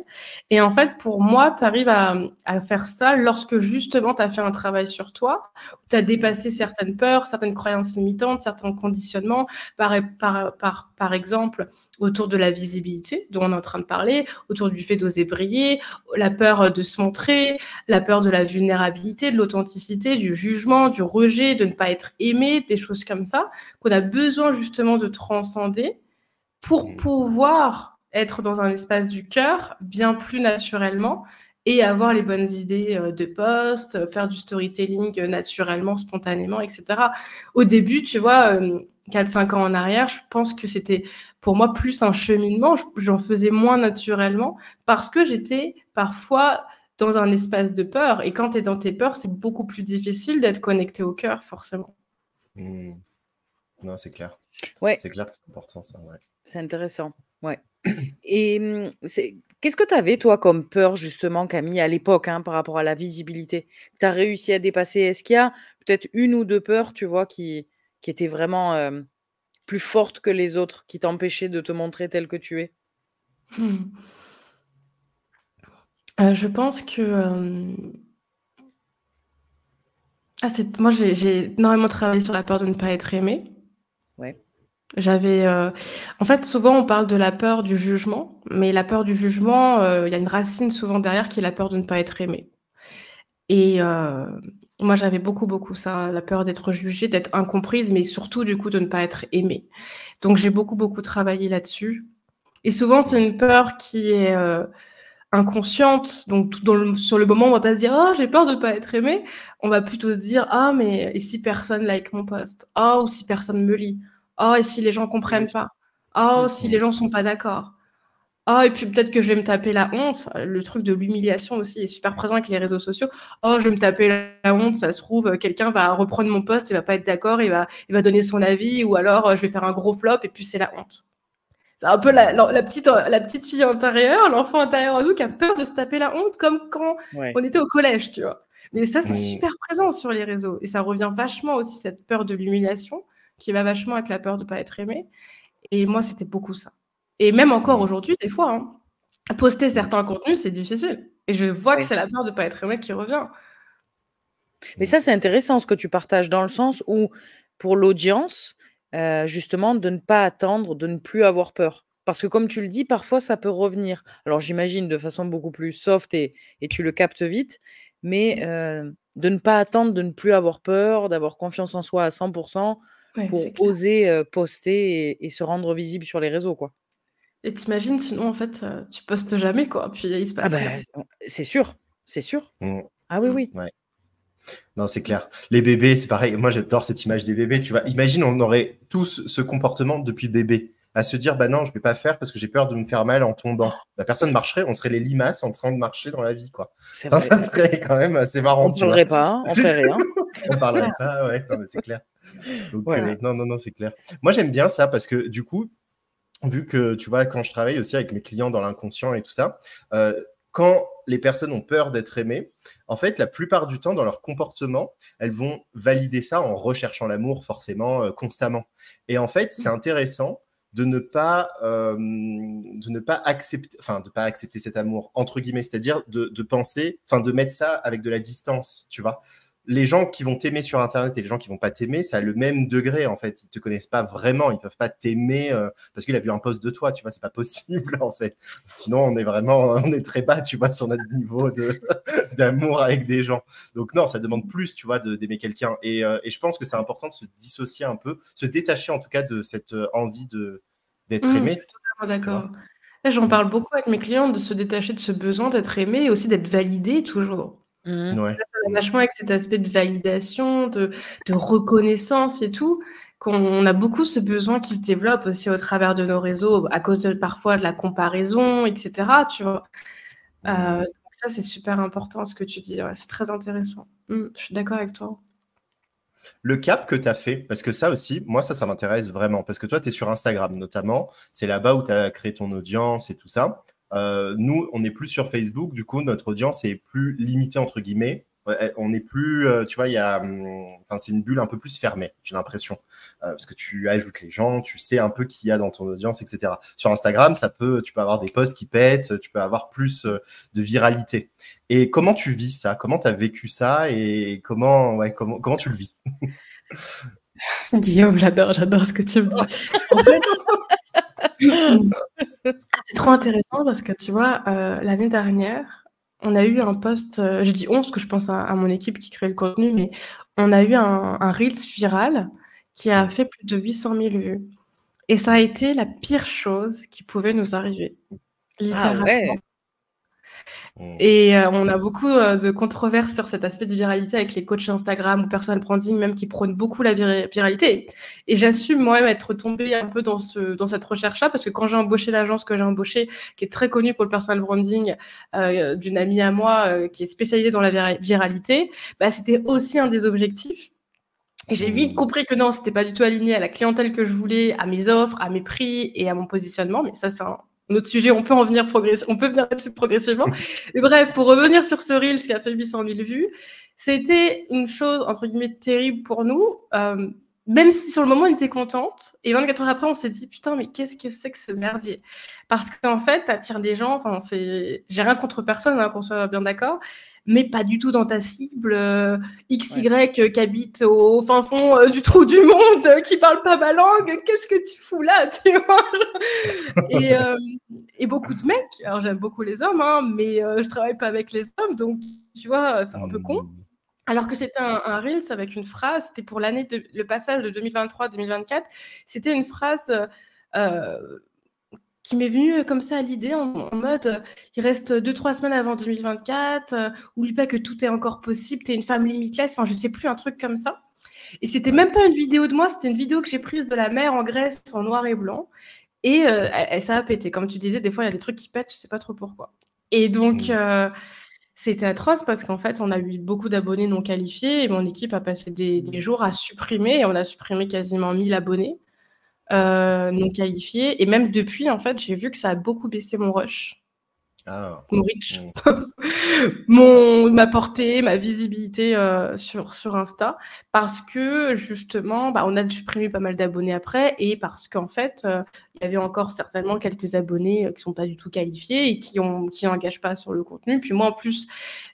Et en fait, pour moi, tu arrives à faire ça lorsque justement tu as fait un travail sur toi, tu as dépassé certaines peurs, certaines croyances limitantes, certains conditionnements, par exemple, autour de la visibilité dont on est en train de parler, autour du fait d'oser briller, la peur de se montrer, la peur de la vulnérabilité, de l'authenticité, du jugement, du rejet, de ne pas être aimé, des choses comme ça, qu'on a besoin justement de transcender pour pouvoir être dans un espace du cœur bien plus naturellement et avoir les bonnes idées de post, faire du storytelling naturellement, spontanément, etc. Au début, tu vois, 4-5 ans en arrière, je pense que c'était pour moi plus un cheminement. J'en faisais moins naturellement parce que j'étais parfois dans un espace de peur. Et quand tu es dans tes peurs, c'est beaucoup plus difficile d'être connecté au cœur, forcément. Non, c'est clair. Ouais. C'est clair que c'est important, ça. Ouais. C'est intéressant. Ouais. Et qu'est-ce que tu avais, toi, comme peur, justement, Camille, à l'époque, hein, par rapport à la visibilité? Tu as réussi à dépasser? Est-ce qu'il y a peut-être 1 ou 2 peurs, tu vois, qui étaient vraiment plus fortes que les autres, qui t'empêchaient de te montrer tel que tu es? Je pense que moi, j'ai énormément travaillé sur la peur de ne pas être aimée. Ouais. J'avais, en fait, souvent, on parle de la peur du jugement, mais la peur du jugement, il y a une racine souvent derrière qui est la peur de ne pas être aimée. Et moi, j'avais beaucoup ça, la peur d'être jugée, d'être incomprise, mais surtout, du coup, de ne pas être aimée. Donc j'ai beaucoup travaillé là-dessus. Et souvent, c'est une peur qui est inconsciente. Donc sur le moment, on va pas se dire « Oh, j'ai peur de ne pas être aimée ». On va plutôt se dire « Ah, mais et si personne like mon post? Oh, ou si personne me lit? Oh, et si les gens comprennent pas? Oh, si les gens sont pas d'accord? Oh, et puis peut-être que je vais me taper la honte ». Le truc de l'humiliation aussi est super présent avec les réseaux sociaux. Oh, je vais me taper la honte, ça se trouve, quelqu'un va reprendre mon post, il va pas être d'accord, il va donner son avis, ou alors je vais faire un gros flop et puis c'est la honte. C'est un peu la petite fille intérieure, l'enfant intérieur en nous qui a peur de se taper la honte, comme quand on était au collège, tu vois. Mais ça, c'est super présent sur les réseaux. Et ça revient vachement aussi, cette peur de l'humiliation, qui va vachement avec la peur de ne pas être aimé. Et moi, c'était beaucoup ça. Et même encore aujourd'hui, des fois, hein, poster certains contenus, c'est difficile. Et je vois que c'est la peur de ne pas être aimé qui revient. Mais ça, c'est intéressant ce que tu partages, dans le sens où, pour l'audience, justement, de ne pas attendre, de ne plus avoir peur. Parce que comme tu le dis, parfois, ça peut revenir. Alors j'imagine de façon beaucoup plus soft et tu le captes vite, mais de ne pas attendre, de ne plus avoir peur, d'avoir confiance en soi à 100 Ouais, pour c'est clair. oser, poster et se rendre visible sur les réseaux, quoi. Et t'imagines, sinon, en fait, tu postes jamais, quoi. Puis il se Ah passe rien. ben, c'est sûr, c'est sûr. Mmh. Ah oui, Mmh. oui. Ouais. Non, c'est clair. Les bébés, c'est pareil. Moi, j'adore cette image des bébés. Tu vois, imagine, on aurait tous ce comportement depuis bébé, à se dire, bah non, je vais pas faire parce que j'ai peur de me faire mal en tombant. La personne marcherait, on serait les limaces en train de marcher dans la vie, quoi. C'est Enfin, vrai. ça serait quand même assez marrant, On tu vois. parlerait pas, hein, on ferait rien. On parlerait pas, ouais, non, mais c'est clair. Donc, Ouais. non, c'est clair. Moi, j'aime bien ça parce que du coup, vu que tu vois, quand je travaille aussi avec mes clients dans l'inconscient et tout ça, quand les personnes ont peur d'être aimées, en fait, la plupart du temps, dans leur comportement, elles vont valider ça en recherchant l'amour, forcément, constamment. Et en fait, c'est intéressant de ne pas accepter, enfin, de pas accepter cet amour, entre guillemets, c'est-à-dire de penser, enfin, de mettre ça avec de la distance, tu vois. Les gens qui vont t'aimer sur Internet et les gens qui vont pas t'aimer, ça a le même degré, en fait. Ils te connaissent pas vraiment, ils peuvent pas t'aimer parce qu'il a vu un post de toi, tu vois, c'est pas possible, en fait. Sinon, on est très bas, tu vois, sur notre niveau d'amour avec des gens. Donc non, ça demande plus, tu vois, d'aimer quelqu'un. Et je pense que c'est important de se dissocier un peu, se détacher en tout cas de cette envie d'être Je aimé. suis totalement d'accord. Là, j'en parle beaucoup avec mes clients, de se détacher de ce besoin d'être aimé et aussi d'être validé toujours. Mmh. Ouais. Ça va vachement avec cet aspect de validation, de reconnaissance et tout, qu'on a beaucoup ce besoin qui se développe aussi au travers de nos réseaux, à cause parfois de la comparaison, etc., tu vois. Donc ça, c'est super important ce que tu dis. Ouais, c'est très intéressant. Je suis d'accord avec toi. Le cap que tu as fait, parce que ça aussi, moi, ça m'intéresse vraiment. Parce que toi, tu es sur Instagram notamment. C'est là-bas où tu as créé ton audience et tout ça. Nous, on n'est plus sur Facebook. Du coup, notre audience est plus limitée, entre guillemets. On n'est plus, tu vois, c'est une bulle un peu plus fermée, j'ai l'impression. Parce que tu ajoutes les gens, tu sais un peu qui y a dans ton audience, etc. Sur Instagram, tu peux avoir des posts qui pètent, tu peux avoir plus de viralité. Et comment tu vis ça? Comment tu as vécu ça et comment tu le vis? Guillaume, j'adore ce que tu me dis. En fait, c'est trop intéressant parce que tu vois, l'année dernière, on a eu un post, je dis on parce que je pense à mon équipe qui crée le contenu, mais on a eu un Reels viral qui a fait plus de 800 000 vues. Et ça a été la pire chose qui pouvait nous arriver, Ah littéralement. ouais! Et on a beaucoup de controverses sur cet aspect de viralité avec les coachs Instagram ou personal branding même qui prônent beaucoup la viralité. Et j'assume moi-même être tombée un peu dans cette recherche-là parce que quand j'ai embauché l'agence que j'ai embauchée, qui est très connue pour le personal branding, d'une amie à moi qui est spécialisée dans la viralité, bah, c'était aussi un des objectifs. Et j'ai vite compris que non, c'était pas du tout aligné à la clientèle que je voulais, à mes offres, à mes prix et à mon positionnement. Mais ça, c'est un autre sujet. On peut venir là-dessus progressivement. Mais bref, pour revenir sur ce Reels qui a fait 800 000 vues, c'était une chose, entre guillemets, terrible pour nous. Même si sur le moment, on était contente. Et 24 heures après, on s'est dit, putain, mais qu'est-ce que c'est que ce merdier? Parce qu'en fait, t'attires des gens, j'ai rien contre personne, hein, qu'on soit bien d'accord, mais pas du tout dans ta cible, XY qui habite au fin fond du trou du monde, qui parle pas ma langue, qu'est-ce que tu fous là, tu vois? Et beaucoup de mecs, alors j'aime beaucoup les hommes, hein, mais je travaille pas avec les hommes, donc tu vois, c'est un peu con. Alors que c'était un Reels avec une phrase, c'était pour le passage de 2023-2024, c'était une phrase qui m'est venue comme ça à l'idée en mode il reste 2-3 semaines avant 2024, oublie pas que tout est encore possible, t'es une femme limitless, enfin je sais plus, un truc comme ça. Et c'était même pas une vidéo de moi, c'était une vidéo que j'ai prise de la mer en Grèce en noir et blanc. Et ça a pété. Comme tu disais, des fois il y a des trucs qui pètent, je sais pas trop pourquoi. Et donc c'était atroce parce qu'en fait on a eu beaucoup d'abonnés non qualifiés et mon équipe a passé des jours à supprimer et on a supprimé quasiment 1000 abonnés non qualifiés. Et même depuis, en fait, j'ai vu que ça a beaucoup baissé mon rush, mon reach, ma portée, ma visibilité sur Insta, parce que justement, on a supprimé pas mal d'abonnés après et parce qu'en fait, il y avait encore certainement quelques abonnés qui ne sont pas du tout qualifiés et qui n'engagent pas sur le contenu. Puis moi, en plus,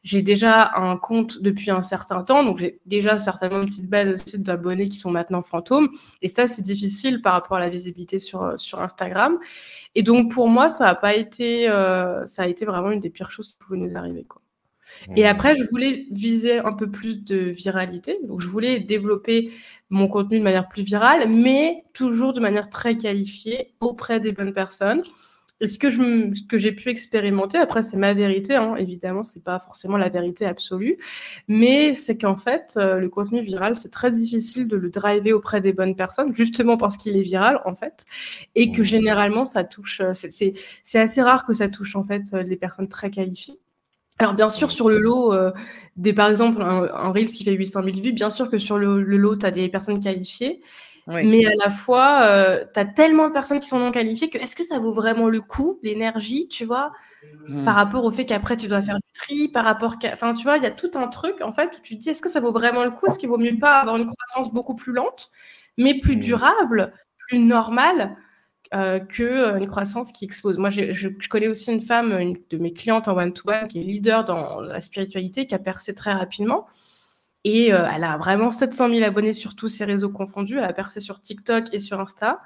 j'ai déjà un compte depuis un certain temps, donc j'ai déjà certainement une petite base aussi d'abonnés qui sont maintenant fantômes. Et ça, c'est difficile par rapport à la visibilité sur Instagram. Et donc, pour moi, ça a été vraiment une des pires choses qui pouvaient nous arriver, quoi. Et après, je voulais viser un peu plus de viralité. Donc, je voulais développer mon contenu de manière plus virale, mais toujours de manière très qualifiée auprès des bonnes personnes. Et ce que j'ai pu expérimenter, après, c'est ma vérité, hein, évidemment, c'est pas forcément la vérité absolue, mais c'est qu'en fait, le contenu viral, c'est très difficile de le driver auprès des bonnes personnes, justement parce qu'il est viral, en fait, et que généralement, ça touche, c'est assez rare que ça touche, en fait, des personnes très qualifiées. Alors, bien sûr, sur le lot, par exemple, un Reels qui fait 800 000 vues, bien sûr que sur le lot, tu as des personnes qualifiées. Oui. Mais à la fois, tu as tellement de personnes qui sont non qualifiées que est-ce que ça vaut vraiment le coup, l'énergie, tu vois, par rapport au fait qu'après, tu dois faire du tri, par rapport enfin, tu vois, il y a tout un truc, en fait, où tu te dis, est-ce que ça vaut vraiment le coup? Est-ce qu'il vaut mieux pas avoir une croissance beaucoup plus lente, mais plus durable, plus normale qu'une croissance qui explose. Moi, je connais aussi une femme, une de mes clientes en one-to-one, qui est leader dans la spiritualité, qui a percé très rapidement. Et elle a vraiment 700 000 abonnés sur tous ses réseaux confondus. Elle a percé sur TikTok et sur Insta.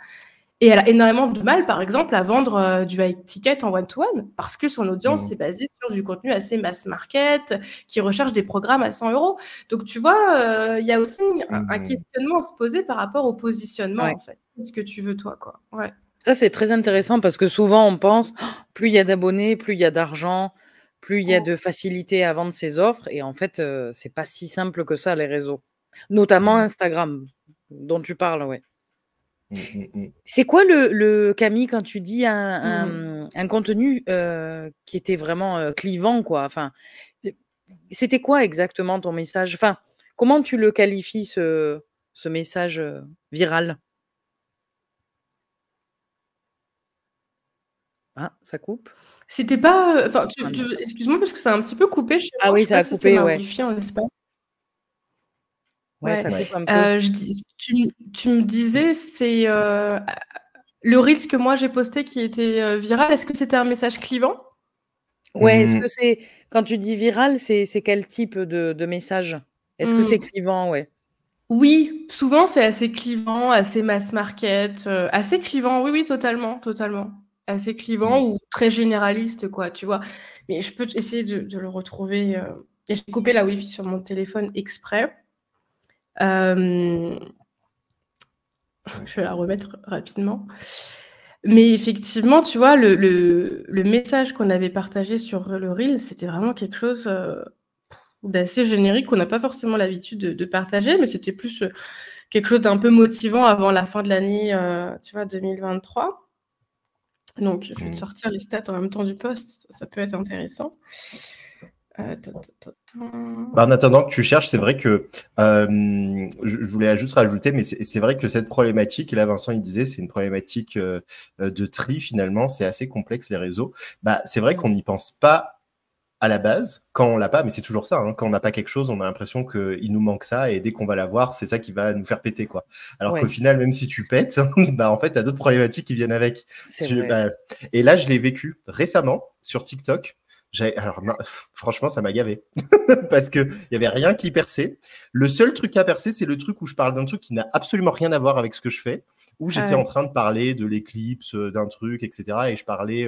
Et elle a énormément de mal, par exemple, à vendre du high ticket en one-to-one parce que son audience est basée sur du contenu assez mass market qui recherche des programmes à 100 €. Donc, tu vois, il y a aussi un questionnement à se poser par rapport au positionnement, en fait. Qu'est-ce que tu veux, toi, quoi? Ouais. Ça, c'est très intéressant parce que souvent, on pense plus il y a d'abonnés, plus il y a d'argent, plus il y a de facilité à vendre ses offres. Et en fait, c'est pas si simple que ça, les réseaux. Notamment Instagram, dont tu parles, ouais. C'est quoi Camille, quand tu dis un contenu qui était vraiment clivant, quoi? Enfin, c'était quoi exactement ton message? Enfin, comment tu le qualifies, ce message viral? Ah, ça coupe? C'était pas, enfin, excuse-moi parce que ça a un petit peu coupé chez moi. Ah oui, ça a coupé, ouais. Wifi en Espagne. Ouais, ça coupe un peu. Tu me disais, c'est le Reels que moi j'ai posté qui était viral. Est-ce que c'était un message clivant? Ouais, est-ce que c'est quand tu dis viral, c'est quel type de message? Est-ce que c'est clivant? Ouais. Oui, souvent c'est assez clivant, assez mass market, assez clivant. Oui, oui, totalement, totalement. Assez clivant ou très généraliste, quoi, tu vois? Mais je peux essayer de le retrouver, et j'ai coupé la Wi-Fi sur mon téléphone exprès. Je vais la remettre rapidement. Mais effectivement, tu vois, le message qu'on avait partagé sur le Reel, c'était vraiment quelque chose d'assez générique qu'on n'a pas forcément l'habitude de partager, mais c'était plus quelque chose d'un peu motivant avant la fin de l'année, tu vois, 2023. Donc, je vais te sortir les stats en même temps du post, ça peut être intéressant. En attendant que tu cherches, c'est vrai que je voulais juste rajouter, mais c'est vrai que cette problématique, et là Vincent il disait, c'est une problématique de tri finalement, c'est assez complexe les réseaux. Bah, c'est vrai qu'on n'y pense pas à la base, quand on l'a pas, mais c'est toujours ça, hein, quand on n'a pas quelque chose, on a l'impression qu'il nous manque ça, et dès qu'on va l'avoir, c'est ça qui va nous faire péter, quoi. Alors qu'au final, même si tu pètes, bah, en fait, t'as d'autres problématiques qui viennent avec. Et là, je l'ai vécu récemment sur TikTok. Alors, non, franchement, ça m'a gavé. Parce qu'il n'y avait rien qui perçait. Le seul truc à percer, c'est le truc où je parle d'un truc qui n'a absolument rien à voir avec ce que je fais, où j'étais en train de parler de l'éclipse, d'un truc, etc. Et je parlais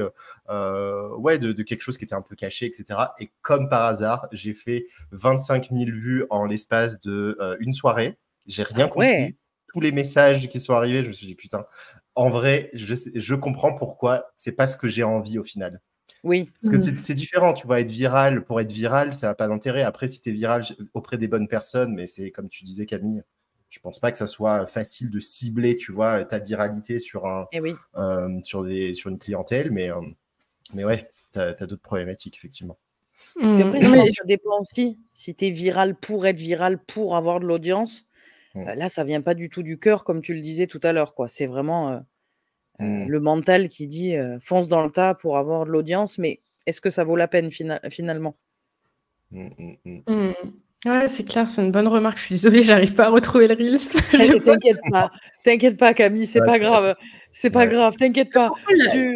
de quelque chose qui était un peu caché, etc. Et comme par hasard, j'ai fait 25 000 vues en l'espace de une soirée. J'ai rien compris. Tous les messages qui sont arrivés, je me suis dit, putain, en vrai, je comprends pourquoi c'est pas ce que j'ai envie au final. Oui. Parce que c'est différent, tu vois, être viral, pour être viral, ça n'a pas d'intérêt. Après, si tu es viral auprès des bonnes personnes, mais c'est comme tu disais, Camille, je pense pas que ça soit facile de cibler, tu vois, ta viralité sur sur une clientèle, mais ouais, tu as d'autres problématiques, effectivement. Puis après, je pense que ça dépend aussi. Si tu es viral pour être viral, pour avoir de l'audience, là, ça vient pas du tout du cœur, comme tu le disais tout à l'heure, quoi. C'est vraiment le mental qui dit fonce dans le tas pour avoir de l'audience, mais est-ce que ça vaut la peine finalement? Ouais, c'est clair, c'est une bonne remarque. Je suis désolée, j'arrive pas à retrouver le reels. T'inquiète pas Camille, c'est pas grave. C'est pas grave, t'inquiète pas.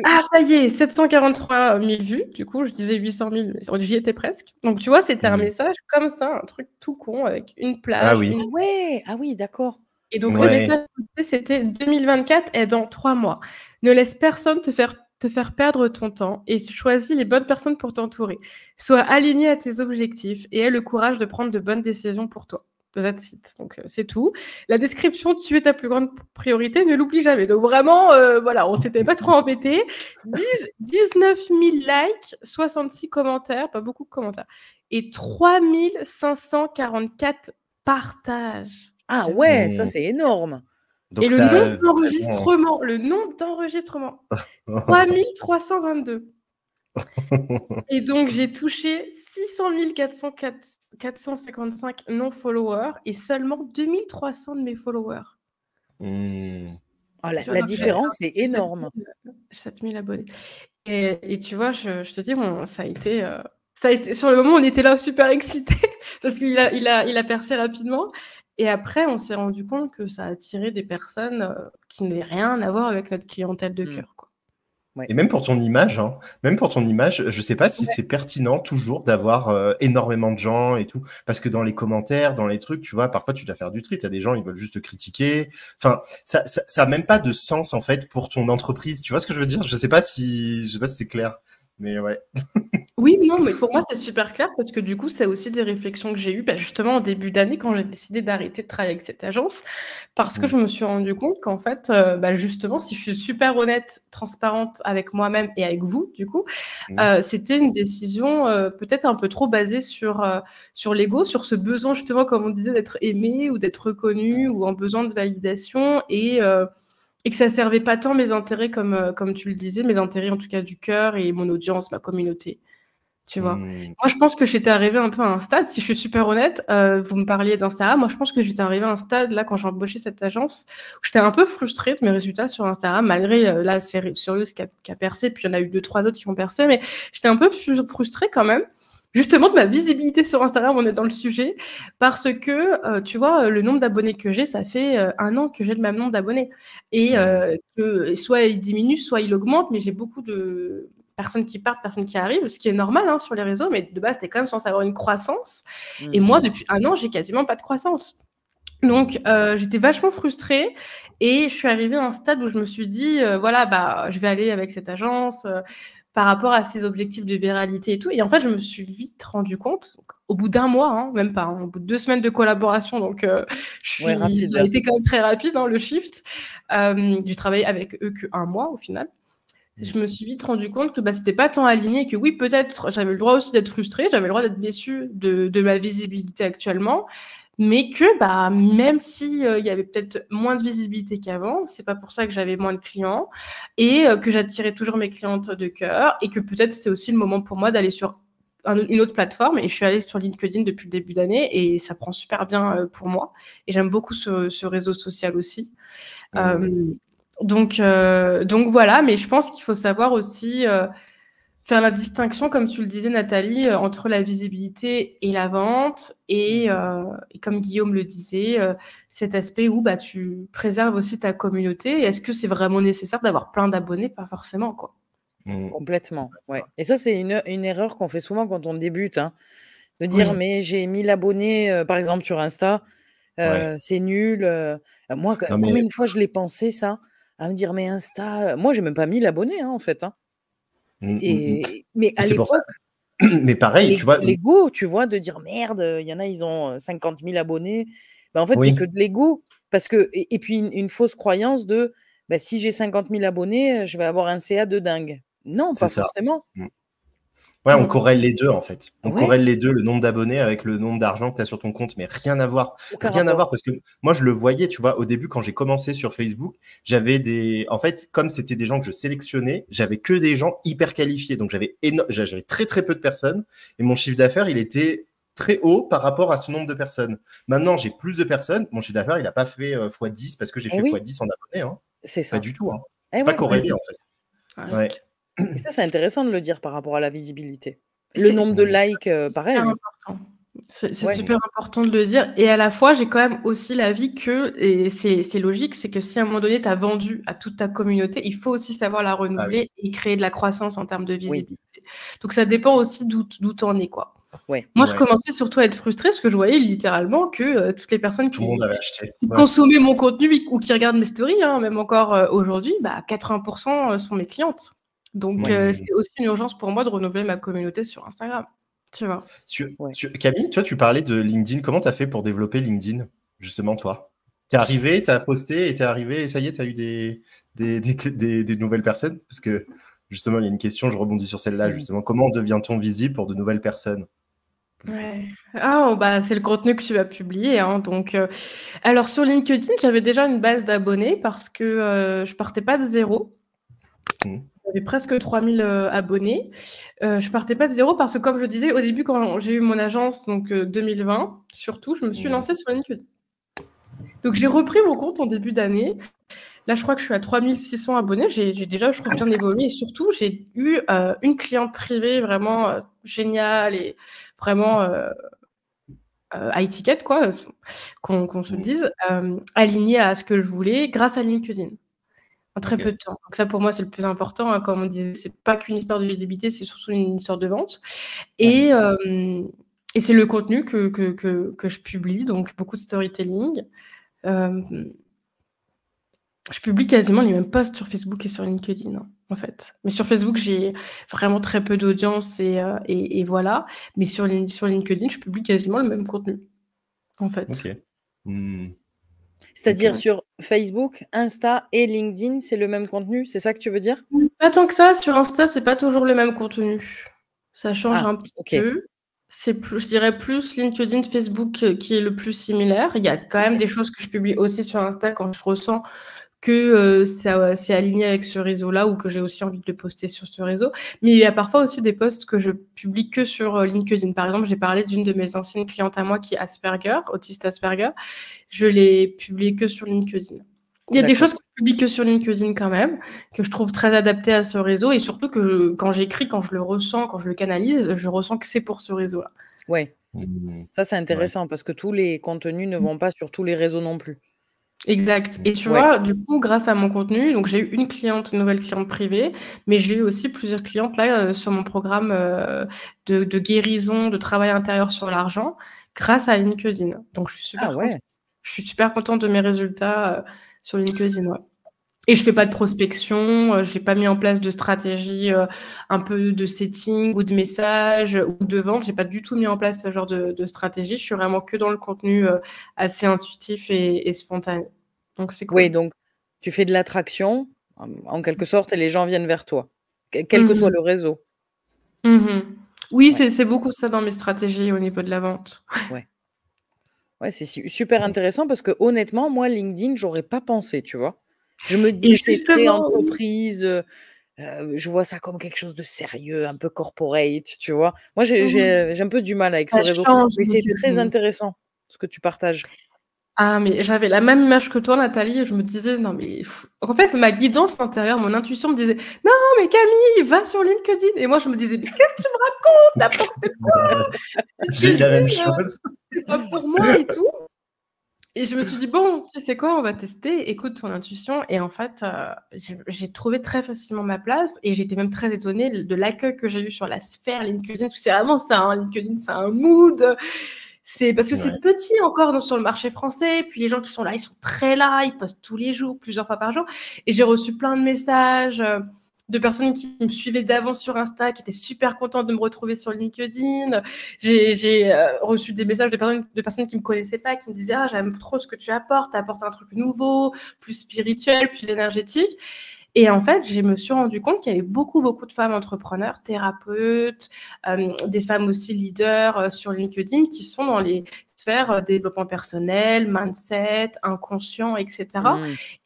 Ah, ça y est, 743 000 vues. Du coup, je disais 800 000, mais j'y étais presque. Donc, tu vois, c'était un message comme ça, un truc tout con avec une plage. Ah oui. Ah oui, d'accord. Et donc, le message, c'était 2024 est dans 3 mois. Ne laisse personne te faire perdre ton temps et choisis les bonnes personnes pour t'entourer. Sois aligné à tes objectifs et aie le courage de prendre de bonnes décisions pour toi. That's it. Donc, c'est tout. La description, tu es ta plus grande priorité, ne l'oublie jamais. Donc, vraiment, voilà, on s'était pas trop embêté. 19 000 likes, 66 commentaires, pas beaucoup de commentaires, et 3 544 partages. Ah ouais, ça c'est énorme. Donc et le nombre d'enregistrements, 3322. Et donc, j'ai touché 600 455 non-followers et seulement 2300 de mes followers. Oh, la différence est énorme. 7000 abonnés. Et tu vois, je te dis, ça a été, sur le moment, on était là super excités parce qu'il a percé rapidement. Et après, on s'est rendu compte que ça a attiré des personnes qui n'avaient rien à voir avec notre clientèle de cœur, quoi. Ouais. Et même pour ton image, je sais pas si c'est pertinent toujours d'avoir énormément de gens et tout, parce que dans les commentaires, dans les trucs, tu vois, parfois tu dois faire du tri. T'as des gens, ils veulent juste te critiquer. Enfin, ça a même pas de sens en fait pour ton entreprise. Tu vois ce que je veux dire? Je sais pas si c'est clair. Mais ouais. Oui, non, mais pour moi, c'est super clair parce que du coup, c'est aussi des réflexions que j'ai eues justement en début d'année quand j'ai décidé d'arrêter de travailler avec cette agence parce que je me suis rendu compte qu'en fait, justement, si je suis super honnête, transparente avec moi-même et avec vous, du coup, c'était une décision peut-être un peu trop basée sur l'ego, sur ce besoin justement, comme on disait, d'être aimé ou d'être reconnu ou un besoin de validation et que ça servait pas tant mes intérêts comme tu le disais, mes intérêts en tout cas du cœur et mon audience, ma communauté. Tu vois. Moi, je pense que j'étais arrivée un peu à un stade, si je suis super honnête, vous me parliez d'Instagram, moi je pense que j'étais arrivée à un stade, là, quand j'ai embauché cette agence, où j'étais un peu frustrée de mes résultats sur Instagram, malgré la série Sirius qui a percé, puis il y en a eu 2-3 autres qui ont percé, mais j'étais un peu frustrée quand même, justement de ma visibilité sur Instagram, on est dans le sujet, parce que, tu vois, le nombre d'abonnés que j'ai, ça fait 1 an que j'ai le même nombre d'abonnés. Et que soit il diminue, soit il augmente, mais j'ai beaucoup de personnes qui partent, personnes qui arrivent, ce qui est normal sur les réseaux, mais de base, tu es quand même censé avoir une croissance. Et moi, depuis 1 an, j'ai quasiment pas de croissance. Donc, j'étais vachement frustrée et je suis arrivée à un stade où je me suis dit, voilà, je vais aller avec cette agence par rapport à ses objectifs de viralité et tout. Et en fait, je me suis vite rendu compte, donc, au bout d'1 mois, même pas, au bout de 2 semaines de collaboration, donc ça a été quand même très rapide, le shift. J'ai travaillé avec eux que 1 mois au final. Je me suis vite rendu compte que c'était pas tant aligné, que oui, peut-être j'avais le droit aussi d'être frustrée, j'avais le droit d'être déçue de ma visibilité actuellement, mais que même si il y avait peut-être moins de visibilité qu'avant, c'est pas pour ça que j'avais moins de clients et que j'attirais toujours mes clientes de cœur et que peut-être c'était aussi le moment pour moi d'aller sur une autre plateforme. Et je suis allée sur LinkedIn depuis le début d'année et ça prend super bien pour moi et j'aime beaucoup ce réseau social aussi. Donc voilà, mais je pense qu'il faut savoir aussi faire la distinction, comme tu le disais Nathalie, entre la visibilité et la vente et comme Guillaume le disait, cet aspect où tu préserves aussi ta communauté. Est-ce que c'est vraiment nécessaire d'avoir plein d'abonnés? Pas forcément, quoi. Complètement, ouais. Et ça, c'est une erreur qu'on fait souvent quand on débute, de dire mais j'ai 1000 abonnés, par exemple sur Insta, c'est nul. Moi, combien de fois je l'ai pensé ça, à me dire mais Insta, moi j'ai même pas 1000 abonnés en fait. Mais à l'époque, mais pareil, tu vois, l'ego, tu vois, de dire merde, il y en a, ils ont 50 000 abonnés. En fait, c'est que de l'ego, parce que et puis une fausse croyance de si j'ai 50 000 abonnés, je vais avoir un CA de dingue. Non, pas forcément. Ouais, on corrèle les deux en fait. On corrèle les deux, le nombre d'abonnés avec le nombre d'argent que tu as sur ton compte, mais rien à voir. Rien à voir parce que moi je le voyais, tu vois, au début quand j'ai commencé sur Facebook, j'avais en fait, comme c'était des gens que je sélectionnais, j'avais que des gens hyper qualifiés. Donc j'avais très très peu de personnes et mon chiffre d'affaires, il était très haut par rapport à ce nombre de personnes. Maintenant, j'ai plus de personnes, mon chiffre d'affaires, il n'a pas fait x10 parce que j'ai fait x10 en abonnés. C'est ça. Pas du tout. C'est pas corrélé en fait. Ouais. Et ça, c'est intéressant de le dire par rapport à la visibilité. Le nombre de likes, pareil. C'est important. C'est Ouais. super important de le dire. Et à la fois, j'ai quand même aussi l'avis que, et c'est logique, c'est que si à un moment donné, tu as vendu à toute ta communauté, il faut aussi savoir la Ah oui. renouveler et créer de la croissance en termes de Oui. visibilité. Donc ça dépend aussi d'où t'en es, quoi. Ouais. Moi, je Ouais. commençais surtout à être frustrée parce que je voyais littéralement que toutes les personnes Tout le monde qui avait acheté. Ouais. consommaient mon contenu ou qui regardent mes stories, hein, même encore aujourd'hui, 80% sont mes clientes. Donc Ouais. c'est aussi une urgence pour moi de renouveler ma communauté sur Instagram. Tu vois. Ouais. Camille, toi, tu parlais de LinkedIn. Comment tu as fait pour développer LinkedIn, justement, toi? T'es arrivé, t'as posté et t'es arrivé et ça y est, t'as eu des nouvelles personnes? Parce que, justement, il y a une question, je rebondis sur celle-là, justement. Comment devient-on visible pour de nouvelles personnes? Ouais. C'est le contenu que tu vas publier, hein, donc alors sur LinkedIn, j'avais déjà une base d'abonnés parce que je partais pas de zéro. Mmh. J'avais presque 3000 abonnés. Je partais pas de zéro parce que, comme je disais au début, quand j'ai eu mon agence, donc 2020, surtout, je me suis lancée sur LinkedIn. Donc j'ai repris mon compte en début d'année. Là, je crois que je suis à 3600 abonnés. J'ai déjà, je trouve, bien évolué. Et surtout, j'ai eu une cliente privée vraiment géniale et vraiment à étiquette, quoi, qu'on se le dise, alignée à ce que je voulais grâce à LinkedIn. En très peu de temps. Donc ça, pour moi, c'est le plus important, hein. Comme on disait, c'est pas qu'une histoire de visibilité, c'est surtout une histoire de vente. Et c'est le contenu que je publie, donc beaucoup de storytelling. Je publie quasiment les mêmes posts sur Facebook et sur LinkedIn, hein, en fait. Mais sur Facebook, j'ai vraiment très peu d'audience et voilà. Mais sur LinkedIn, je publie quasiment le même contenu, en fait. Ok. Mmh. C'est-à-dire Ok. sur Facebook, Insta et LinkedIn, c'est le même contenu? C'est ça que tu veux dire? Pas tant que ça. Sur Insta, c'est pas toujours le même contenu. Ça change un petit peu. C'est plus, je dirais plus LinkedIn, Facebook qui est le plus similaire. Il y a quand même des choses que je publie aussi sur Insta quand je ressens que c'est aligné avec ce réseau-là ou que j'ai aussi envie de le poster sur ce réseau. Mais il y a parfois aussi des posts que je publie que sur LinkedIn. Par exemple, j'ai parlé d'une de mes anciennes clientes à moi qui est Asperger, autiste Asperger. Je l'ai publié que sur LinkedIn. Il y a des choses que je publie que sur LinkedIn quand même, que je trouve très adaptées à ce réseau et surtout que quand j'écris, quand je le ressens, quand je le canalise, je ressens que c'est pour ce réseau-là. Ouais. Mmh. Ça, c'est intéressant parce que tous les contenus ne vont pas sur tous les réseaux non plus. Exact. Et tu vois, du coup, grâce à mon contenu, donc j'ai eu une nouvelle cliente privée, mais j'ai eu aussi plusieurs clientes là sur mon programme de guérison, de travail intérieur sur l'argent, grâce à LinkedIn. Donc je suis super contente. Je suis super contente de mes résultats sur LinkedIn. Ouais. Et je fais pas de prospection, j'ai pas mis en place de stratégie un peu de setting ou de message ou de vente. J'ai pas du tout mis en place ce genre de stratégie. Je suis vraiment que dans le contenu assez intuitif et spontané. Donc c'est cool. Oui, donc tu fais de l'attraction en quelque sorte et les gens viennent vers toi, quel que soit le réseau. Oui, c'est beaucoup ça dans mes stratégies au niveau de la vente. Ouais. Ouais, c'est super intéressant parce que honnêtement, moi, LinkedIn, j'aurais pas pensé, tu vois. Je me dis, c'est très entreprise, je vois ça comme quelque chose de sérieux, un peu corporate, tu vois. Moi, j'ai un peu du mal avec ce réseau, mais c'est très intéressant ce que tu partages. Ah, mais j'avais la même image que toi, Nathalie, et je me disais, non, mais en fait, ma guidance intérieure, mon intuition me disait, non, mais Camille, va sur LinkedIn. Et moi, je me disais, mais qu'est-ce que tu me racontes? N'importe quoi! J'ai eu la même chose. C'est pas pour moi et tout. Et je me suis dit, bon, tu sais quoi, on va tester, écoute ton intuition. Et en fait, j'ai trouvé très facilement ma place et j'étais même très étonnée de l'accueil que j'ai eu sur la sphère LinkedIn. C'est vraiment ça, hein, LinkedIn, c'est un mood. C'est parce que c'est petit encore sur le marché français. Puis les gens qui sont là, ils sont très là, ils postent tous les jours, plusieurs fois par jour. Et j'ai reçu plein de messages de personnes qui me suivaient d'avance sur Insta, qui étaient super contentes de me retrouver sur LinkedIn. J'ai reçu des messages de personnes qui ne me connaissaient pas, qui me disaient « Ah, j'aime trop ce que tu apportes, tu apportes un truc nouveau, plus spirituel, plus énergétique ». Et en fait, je me suis rendu compte qu'il y avait beaucoup de femmes entrepreneurs, thérapeutes, des femmes aussi leaders sur LinkedIn qui sont dans les sphères développement personnel, mindset, inconscient, etc.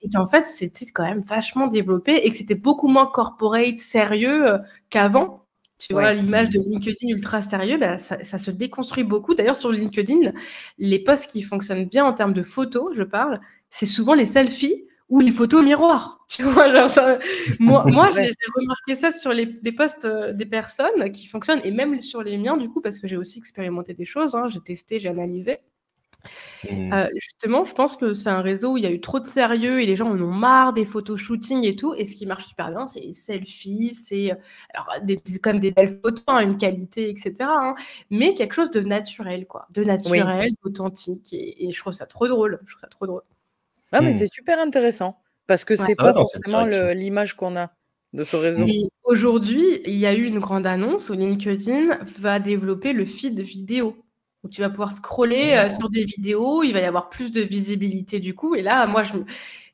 Et qu'en fait, c'était quand même vachement développé et que c'était beaucoup moins corporate, sérieux qu'avant. Tu vois, l'image de LinkedIn ultra sérieux, ça se déconstruit beaucoup. D'ailleurs, sur LinkedIn, les posts qui fonctionnent bien en termes de photos, je parle, c'est souvent les selfies ou les photos miroirs. Tu vois, genre ça, moi Ouais. j'ai remarqué ça sur les posts des personnes qui fonctionnent, et même sur les miens, du coup, parce que j'ai aussi expérimenté des choses, hein, j'ai testé, j'ai analysé. Justement, je pense que c'est un réseau où il y a eu trop de sérieux et les gens en ont marre des photoshooting et tout. Et ce qui marche super bien, c'est les selfies, c'est alors quand même des belles photos, hein, une qualité, etc. hein, mais quelque chose de naturel, quoi, de Oui. naturel, d'authentique. Et je trouve ça trop drôle. Je trouve ça trop drôle. Ah, mais c'est super intéressant parce que Ouais. c'est Ça va pas dans cette forcément direction. l'image qu'on a de ce réseau. Et aujourd'hui, il y a eu une grande annonce où LinkedIn va développer le feed vidéo, où tu vas pouvoir scroller sur des vidéos, il va y avoir plus de visibilité du coup. Et là, moi,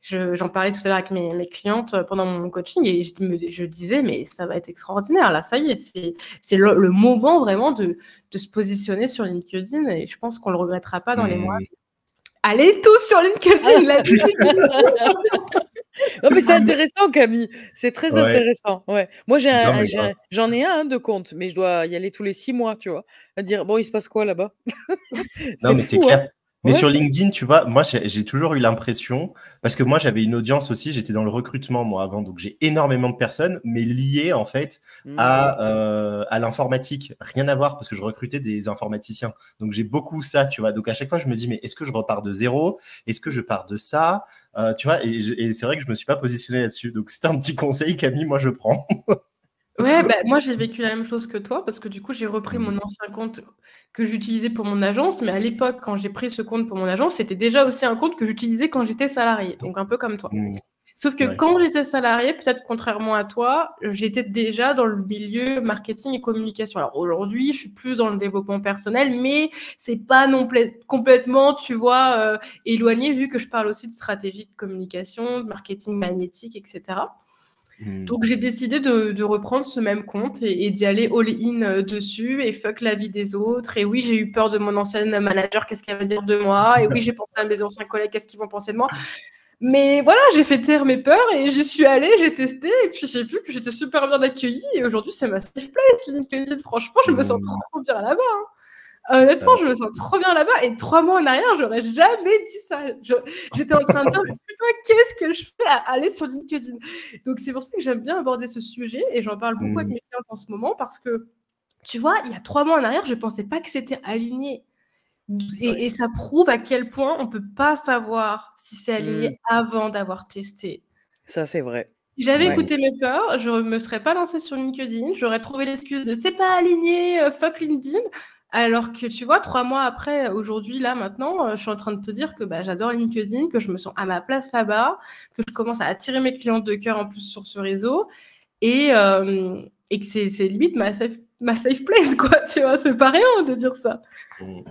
j'en parlais tout à l'heure avec mes clientes pendant mon coaching, et je disais, mais ça va être extraordinaire. Là, ça y est, c'est le moment vraiment de se positionner sur LinkedIn, et je pense qu'on le regrettera pas dans les mois. Allez tous sur LinkedIn, la Non, mais c'est intéressant, Camille. C'est très Ouais. intéressant. Ouais. Moi, Non, mais grave. j'en ai un de compte, mais je dois y aller tous les 6 mois, tu vois. À dire, bon, il se passe quoi là-bas? Non, C'est mais c'est fou, hein? clair. Mais Ouais. sur LinkedIn, tu vois, moi, j'ai toujours eu l'impression, parce que moi, j'avais une audience aussi, j'étais dans le recrutement, moi, avant, donc j'ai énormément de personnes, mais liées, en fait, à l'informatique. Rien à voir, parce que je recrutais des informaticiens. Donc, j'ai beaucoup ça, tu vois. Donc, à chaque fois, je me dis, mais est-ce que je repars de zéro? Est-ce que je pars de ça? Tu vois, et c'est vrai que je me suis pas positionné là-dessus. Donc, c'était un petit conseil, Camille, moi, je prends. Ouais, bah, moi j'ai vécu la même chose que toi, parce que du coup j'ai repris mon ancien compte que j'utilisais pour mon agence, mais à l'époque quand j'ai pris ce compte pour mon agence, c'était déjà aussi un compte que j'utilisais quand j'étais salariée, donc un peu comme toi. Sauf que Ouais. quand j'étais salariée, peut-être contrairement à toi, j'étais déjà dans le milieu marketing et communication. Alors aujourd'hui, je suis plus dans le développement personnel, mais c'est pas non plus complètement, tu vois, éloigné, vu que je parle aussi de stratégie de communication, de marketing magnétique, etc. Donc j'ai décidé de reprendre ce même compte et d'y aller all-in dessus, et fuck la vie des autres. Et oui, j'ai eu peur de mon ancienne manager, qu'est-ce qu'elle va dire de moi. Et oui, j'ai pensé à mes anciens collègues, qu'est-ce qu'ils vont penser de moi. Mais voilà, j'ai fait taire mes peurs et j'y suis allée, j'ai testé, et puis j'ai vu que j'étais super bien accueillie. Et aujourd'hui, c'est ma safe place, LinkedIn. Franchement, je me sens trop bien là-bas. hein. Honnêtement, je me sens trop bien là-bas. Et 3 mois en arrière, j'aurais jamais dit ça. J'étais en train de dire, mais putain, qu'est-ce que je fais à aller sur LinkedIn? Donc, c'est pour ça que j'aime bien aborder ce sujet, et j'en parle beaucoup avec mes clients en ce moment, parce que, tu vois, il y a 3 mois en arrière, je ne pensais pas que c'était aligné. Et ça prouve à quel point on ne peut pas savoir si c'est aligné avant d'avoir testé. Ça, c'est vrai. Si j'avais écouté mes peurs, je ne me serais pas lancée sur LinkedIn. J'aurais trouvé l'excuse de c'est pas aligné, fuck LinkedIn. Alors que tu vois, 3 mois après, aujourd'hui, là, maintenant, je suis en train de te dire que j'adore LinkedIn, que je me sens à ma place là-bas, que je commence à attirer mes clientes de cœur en plus sur ce réseau, et que c'est limite ma safe place, quoi. Tu vois, c'est pas rien de dire ça.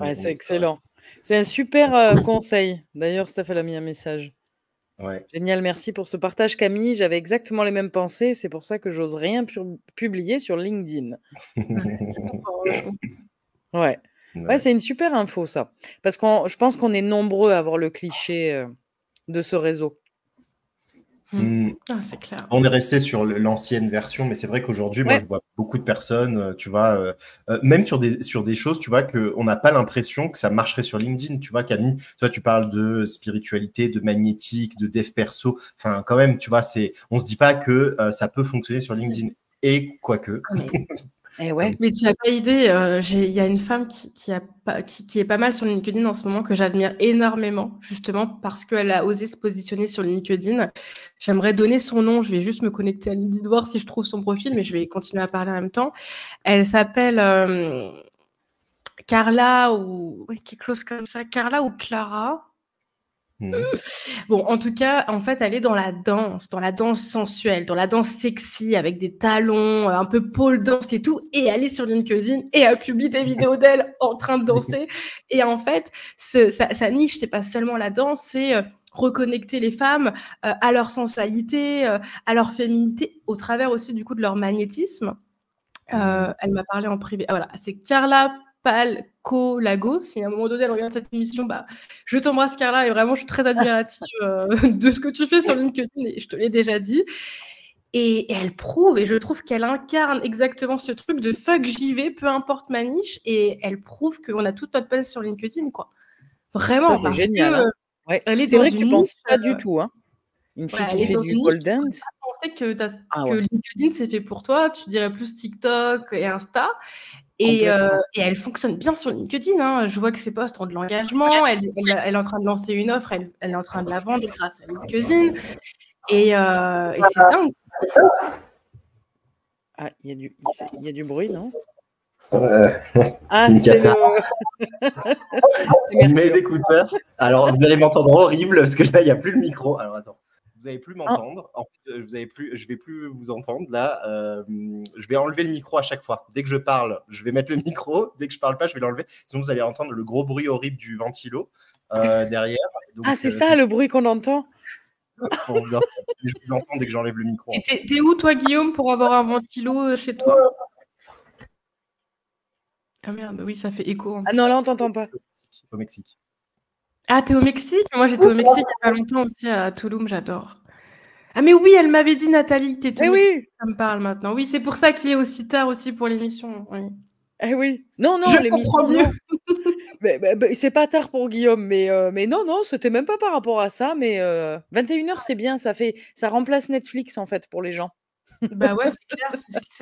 Ouais, c'est excellent. C'est un super conseil. D'ailleurs, Steph, elle a mis un message. Ouais. Génial, merci pour ce partage, Camille. J'avais exactement les mêmes pensées. C'est pour ça que j'ose rien publier sur LinkedIn. Ouais. Ouais, c'est une super info, ça. Parce que je pense qu'on est nombreux à avoir le cliché de ce réseau. Ah, c'est clair. On est resté sur l'ancienne version, mais c'est vrai qu'aujourd'hui, moi, je vois beaucoup de personnes, tu vois, même sur des choses, tu vois, qu'on n'a pas l'impression que ça marcherait sur LinkedIn. Tu vois, Camille, toi, tu parles de spiritualité, de magnétique, de dev perso. Enfin, quand même, tu vois, on se dit pas que ça peut fonctionner sur LinkedIn. Et quoique. Mais tu n'as pas idée, il y a une femme qui est pas mal sur LinkedIn en ce moment, que j'admire énormément, justement parce qu'elle a osé se positionner sur LinkedIn. J'aimerais donner son nom, je vais juste me connecter à LinkedIn, voir si je trouve son profil, mais je vais continuer à parler en même temps. Elle s'appelle Carla, ou quelque chose comme ça, Carla ou Clara. Bon, en tout cas, en fait, elle est dans la danse sensuelle, dans la danse sexy, avec des talons, un peu pole dance et tout, et elle est sur LinkedIn, et elle publie des vidéos d'elle en train de danser. Et en fait, sa niche, c'est pas seulement la danse, c'est reconnecter les femmes à leur sensualité, à leur féminité, au travers aussi du coup de leur magnétisme. Elle m'a parlé en privé. Ah, voilà, c'est Carla Palco-Lago. Si à un moment donné elle regarde cette émission, je t'embrasse, Carla, et vraiment je suis très admirative de ce que tu fais sur LinkedIn, et je te l'ai déjà dit. Et elle prouve, et je trouve qu'elle incarne exactement ce truc de fuck, j'y vais, peu importe ma niche, et elle prouve qu'on a toute notre place sur LinkedIn, quoi. Vraiment. Ça, c'est génial. Hein. Ouais. Elle est C'est dans vrai que tu une penses niche, pas du tout. Hein. Une Ouais, fille qui aller fait dans du une niche, pole tu pourrais dance? pas penser Ah que ouais, LinkedIn, c'est fait pour toi. Tu dirais plus TikTok et Insta. Et complètement. elle fonctionne bien sur LinkedIn, hein. Je vois que ses posts ont de l'engagement. Elle est en train de lancer une offre, elle est en train de la vendre grâce à LinkedIn. Et c'est dingue. Ah, il y a du bruit, non? Euh, Ah, une c'est cata. Mercure. Mes écouteurs. Alors, vous allez m'entendre horrible parce que là, il n'y a plus le micro. Alors, attends. Vous n'allez plus m'entendre. En fait, je vais plus vous entendre. Là, je vais enlever le micro à chaque fois. Dès que je parle, je vais mettre le micro. Dès que je parle pas, je vais l'enlever. Sinon, vous allez entendre le gros bruit horrible du ventilo derrière. Donc, Ah, c'est ça le bruit qu'on entend? pour vous entendre. Je vous entends dès que j'enlève le micro. Et t'es où, toi, Guillaume, pour avoir un ventilo chez toi? Ah merde, oui, ça fait écho. Ah non, là, on t'entend pas. Au Mexique. Ah, t'es au Mexique? Moi, j'étais au Mexique il y a pas longtemps aussi, à Tulum, j'adore. Ah, mais oui, elle m'avait dit, Nathalie, que t'étais au Eh Mexique. oui! Ça me parle maintenant. Oui, c'est pour ça qu'il est aussi tard aussi pour l'émission. Oui. Eh oui! Non, Je non, comprends l'émission, mieux. non. C'est pas tard pour Guillaume, mais non, non, c'était même pas par rapport à ça, mais 21h, c'est bien, ça remplace Netflix, en fait, pour les gens. Bah ouais, c'est clair,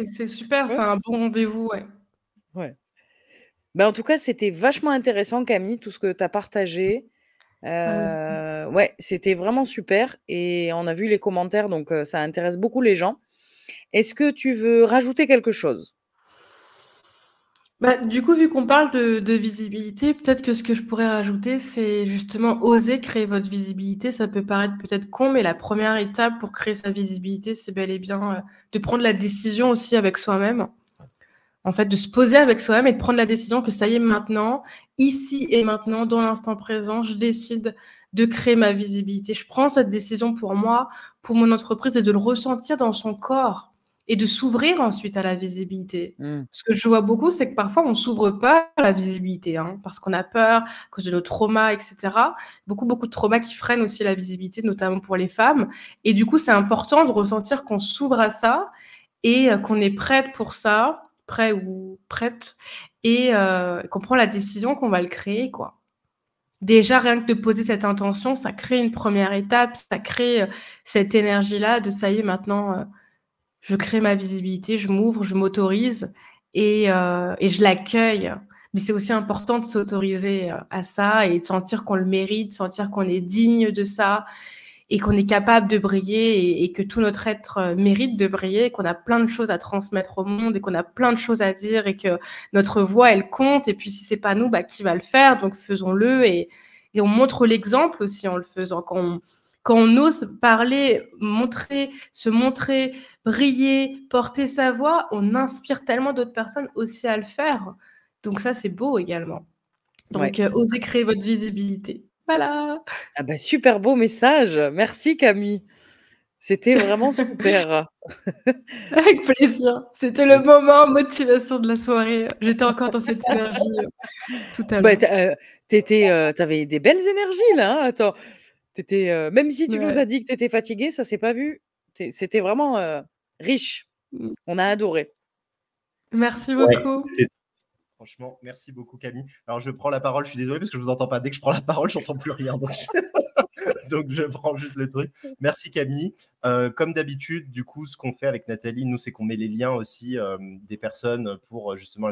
c'est super, c'est Ouais. un bon rendez-vous, ouais. Ouais. Ben, en tout cas, c'était vachement intéressant, Camille, tout ce que tu as partagé. Ouais, c'était vraiment super et on a vu les commentaires, donc ça intéresse beaucoup les gens. Est-ce que tu veux rajouter quelque chose? Bah, du coup, vu qu'on parle de visibilité, peut-être que ce que je pourrais rajouter, c'est justement oser créer votre visibilité. Ça peut paraître peut-être con, mais la première étape pour créer sa visibilité, c'est bel et bien de prendre la décision aussi avec soi-même. En fait, de se poser avec soi-même et de prendre la décision que ça y est maintenant, ici et maintenant, dans l'instant présent, je décide de créer ma visibilité. Je prends cette décision pour moi, pour mon entreprise et de le ressentir dans son corps et de s'ouvrir ensuite à la visibilité. Mmh. Ce que je vois beaucoup, c'est que parfois, on ne s'ouvre pas à la visibilité, hein, parce qu'on a peur, à cause de nos traumas, etc. Beaucoup, beaucoup de traumas qui freinent aussi la visibilité, notamment pour les femmes. Et du coup, c'est important de ressentir qu'on s'ouvre à ça et qu'on est prête pour ça, prêt ou prête, et qu'on prend la décision qu'on va le créer, quoi. Déjà, rien que de poser cette intention, ça crée une première étape, ça crée cette énergie-là de ça y est, maintenant, je crée ma visibilité, je m'ouvre, je m'autorise et je l'accueille. Mais c'est aussi important de s'autoriser à ça et de sentir qu'on le mérite, de sentir qu'on est digne de ça et qu'on est capable de briller et que tout notre être mérite de briller, qu'on a plein de choses à transmettre au monde et qu'on a plein de choses à dire et que notre voix, elle compte. Et puis, si c'est pas nous, bah, qui va le faire? Donc, faisons-le et on montre l'exemple aussi en le faisant. Quand on ose parler, se montrer, briller, porter sa voix, on inspire tellement d'autres personnes aussi à le faire. Donc ça, c'est beau également. Donc, Ouais. osez créer votre visibilité. Voilà. Ah bah, super beau message. Merci Camille. C'était vraiment super. Avec plaisir. C'était le moment motivation de la soirée. J'étais encore dans cette énergie tout à Bah, l'heure. tu avais des belles énergies là, hein. Attends, même si tu nous Ouais. as dit que tu étais fatiguée, ça s'est pas vu. C'était vraiment, riche. Mmh. On a adoré. Merci Ouais, beaucoup. franchement, merci beaucoup Camille. Alors je prends la parole, je suis désolé parce que je vous entends pas. Dès que je prends la parole, je n'entends plus rien. Donc je prends juste le truc. Merci Camille. Comme d'habitude, du coup, ce qu'on fait avec Nathalie, nous, c'est qu'on met les liens aussi des personnes pour justement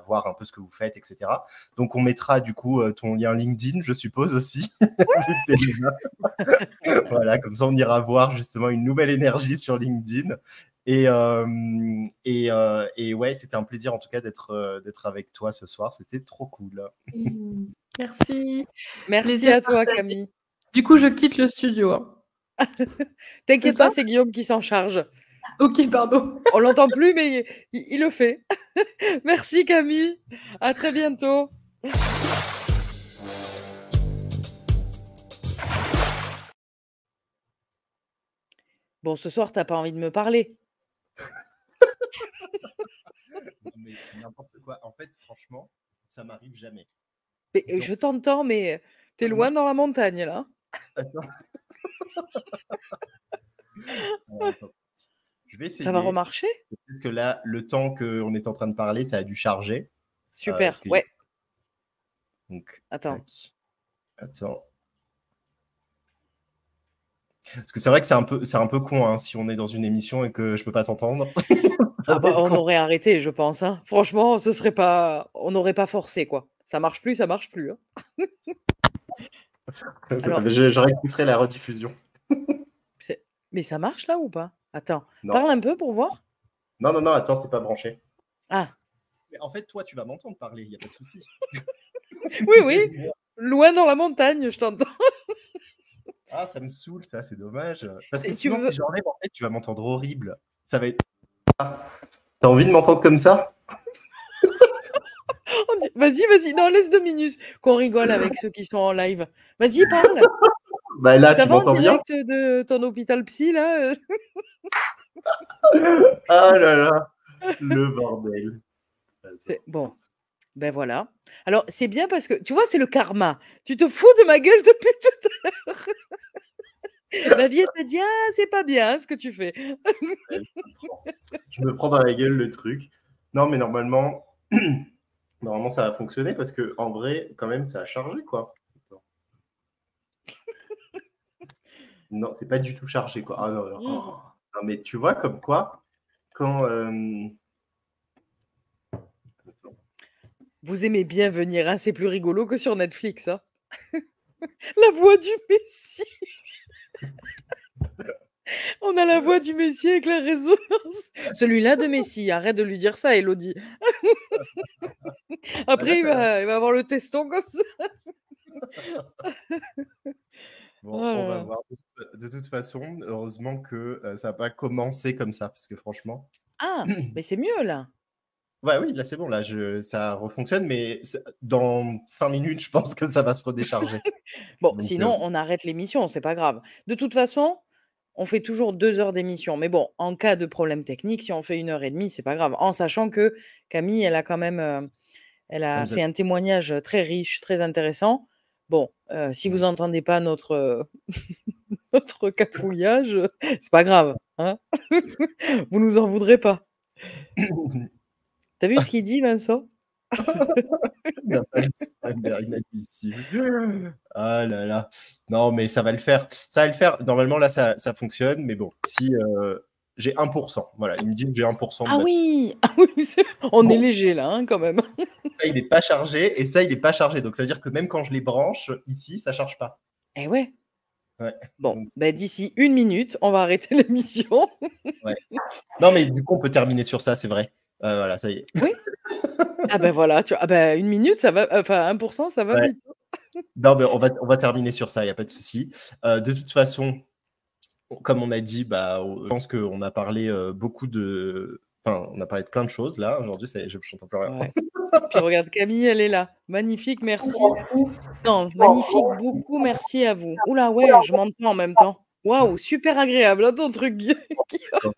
voir un peu ce que vous faites, etc. Donc on mettra du coup ton lien LinkedIn, je suppose aussi. Vu que t'es là. Voilà, comme ça on ira voir justement une nouvelle énergie sur LinkedIn. Et ouais, c'était un plaisir en tout cas d'être avec toi ce soir. C'était trop cool. Mmh. Merci. Merci Plaisir à toi partagé. Camille. Du coup, je quitte le studio, hein. C'est T'inquiète ça? pas, c'est Guillaume qui s'en charge. OK, pardon. On l'entend plus, mais il le fait. Merci Camille. À très bientôt. Bon, ce soir, tu as pas envie de me parler? Non, mais c'est n'importe quoi. En fait, franchement, ça m'arrive jamais. Mais, Donc, je t'entends, mais tu es moi, loin dans la montagne là. attends, attends. Je vais Ça va essayer. remarcher? Peut-être que là, le temps qu'on est en train de parler, ça a dû charger. Super, Parce que ouais. donc, Attends. tac. Attends. Parce que c'est vrai que c'est un peu con, hein, si on est dans une émission et que je peux pas t'entendre. Ça Ah va bah, être on con. aurait arrêté, je pense, hein. Franchement, ce serait pas on n'aurait pas forcé, quoi. Ça marche plus, hein. Alors, Je réécouterai la rediffusion. c'est mais ça marche là ou pas? Attends, Non. parle un peu pour voir. Non, non, non, attends, c'est pas branché. Ah, Mais en fait, toi, tu vas m'entendre parler, il y a pas de souci. oui, oui, loin dans la montagne, je t'entends. Ah, ça me saoule, ça, c'est dommage. Parce que C'est tu sinon, si veux j'enlève, en fait, tu vas m'entendre horrible. Ça va être. T'as envie de m'entendre comme ça? on di vas-y, vas-y, non, laisse 2 minutes qu'on rigole avec ceux qui sont en live. Vas-y, parle. Bah là, Ça tu va en m'entends bien? direct de ton hôpital psy là, Ah là là, le bordel. C'est Attends. bon, ben voilà. Alors c'est bien parce que tu vois, c'est le karma. Tu te fous de ma gueule depuis tout à l'heure. La vie, elle t'a dit: «Ah, c'est pas bien ce que tu fais». Ouais, je me prends dans la gueule le truc. Non, mais normalement, normalement, ça va fonctionner parce que en vrai, quand même, ça a chargé, quoi. Non, c'est pas du tout chargé, quoi. Ah non, non. Mmh. Oh. Non, mais tu vois, comme quoi, quand. Vous aimez bien venir, hein, c'est plus rigolo que sur Netflix, hein. La voix du Messie. On a la voix du Messie avec la résonance. Celui-là de Messie, arrête de lui dire ça, Élodie. Bah là, Après, il ça va. va il va avoir le teston comme ça. Oh Bon, là on va là. voir. De toute façon, heureusement que ça n'a pas commencé comme ça, parce que franchement. Ah, mais c'est mieux là. Ouais, oui, là, c'est bon, là, ça refonctionne, mais dans 5 minutes, je pense que ça va se redécharger. Bon, Donc, sinon, on arrête l'émission, c'est pas grave. De toute façon, on fait toujours 2 heures d'émission. Mais bon, en cas de problème technique, si on fait 1 heure et demie, c'est pas grave. En sachant que Camille, elle a quand même, elle elle a nous a fait un témoignage très riche, très intéressant. Bon, si vous entendez pas notre, notre cafouillage, c'est pas grave, hein? Vous nous en voudrez pas. Tu as vu ce qu'il dit, Vincent? n'a pas le standard inadmissible. Ah là là. Non, mais ça va le faire. Ça va le faire. Normalement, là, ça fonctionne, mais bon, si j'ai 1%, voilà, il me dit que j'ai 1% de Ah batterie. oui! Ah oui, on est Bon, léger là, hein, quand même. ça, il n'est pas chargé, et ça, il n'est pas chargé. Donc, ça veut dire que même quand je les branche ici, ça ne charge pas. Eh ouais. Ouais. Bon, Donc, bah, d'ici 1 minute, on va arrêter l'émission. ouais. Non, mais du coup, on peut terminer sur ça, c'est vrai. Voilà, ça y est. Oui? Ah ben voilà, tu vois? Ah bah, 1 minute, ça va enfin 1 ça va Ouais. vite, hein. Non, mais on va terminer sur ça, il n'y a pas de souci. De toute façon, comme on a dit, bah, je pense qu'on a parlé beaucoup de. Enfin, on a parlé de plein de choses là. Aujourd'hui, je n'entends plus rien. Ouais. Puis regarde, Camille, elle est là. Magnifique, merci. Non, magnifique, beaucoup merci à vous. Ouh là, ouais, je m'entends en même temps. Waouh, super agréable, hein, ton truc, Guillaume. D'accord.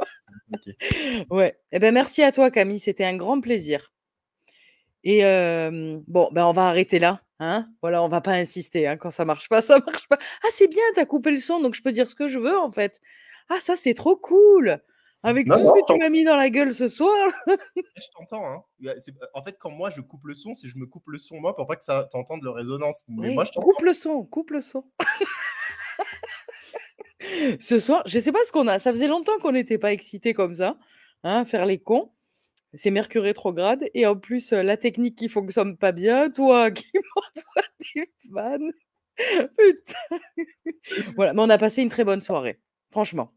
Ok. Ouais. Et ben merci à toi, Camille, c'était un grand plaisir. Et bon, ben, on va arrêter là, hein. Voilà, on va pas insister, hein, quand ça marche pas, ça marche pas. Ah, c'est bien, tu as coupé le son, donc je peux dire ce que je veux, en fait. Ah, ça, c'est trop cool! Avec Non, tout ce non, que tu m'as mis dans la gueule ce soir. je t'entends. Hein. En fait, quand moi je coupe le son, c'est je me coupe le son moi pour pas que ça t'entende le résonance. Mais moi, Oui, je t'entends. coupe le son, coupe le son. Ce soir, je sais pas ce qu'on a ça faisait longtemps qu'on n'était pas excités comme ça, hein, faire les cons. C'est Mercure rétrograde et en plus, la technique qui fonctionne pas bien, toi qui m'envoies des vannes. Putain. Voilà, mais on a passé une très bonne soirée, franchement.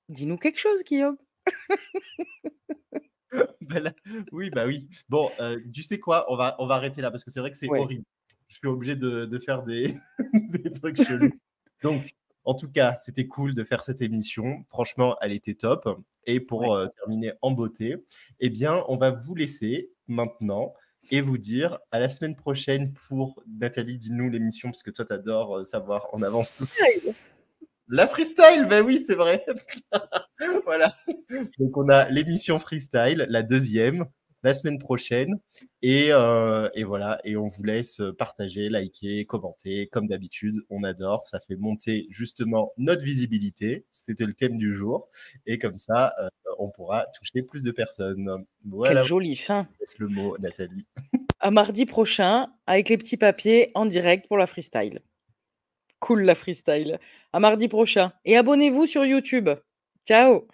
Dis-nous quelque chose, Guillaume. Bah là, oui, bah oui. Bon, tu sais quoi? On va arrêter là parce que c'est vrai que c'est Ouais. horrible. Je suis obligé de faire des, des trucs chelous. Donc, en tout cas, c'était cool de faire cette émission. Franchement, elle était top. Et Ouais. pour terminer en beauté, eh bien, on va vous laisser maintenant et vous dire à la semaine prochaine pour Nathalie, dis-nous l'émission parce que toi, tu adores savoir en avance tout ça. La freestyle, ben oui, c'est vrai. Voilà. Donc, on a l'émission freestyle, la deuxième, la semaine prochaine. Et voilà. Et on vous laisse partager, liker, commenter. Comme d'habitude, on adore. Ça fait monter justement notre visibilité. C'était le thème du jour. Et comme ça, on pourra toucher plus de personnes. Quelle Voilà. jolie fin. Je laisse le mot, Nathalie. À mardi prochain avec les petits papiers en direct pour la freestyle. Cool la freestyle. À mardi prochain. Et abonnez-vous sur YouTube. Ciao.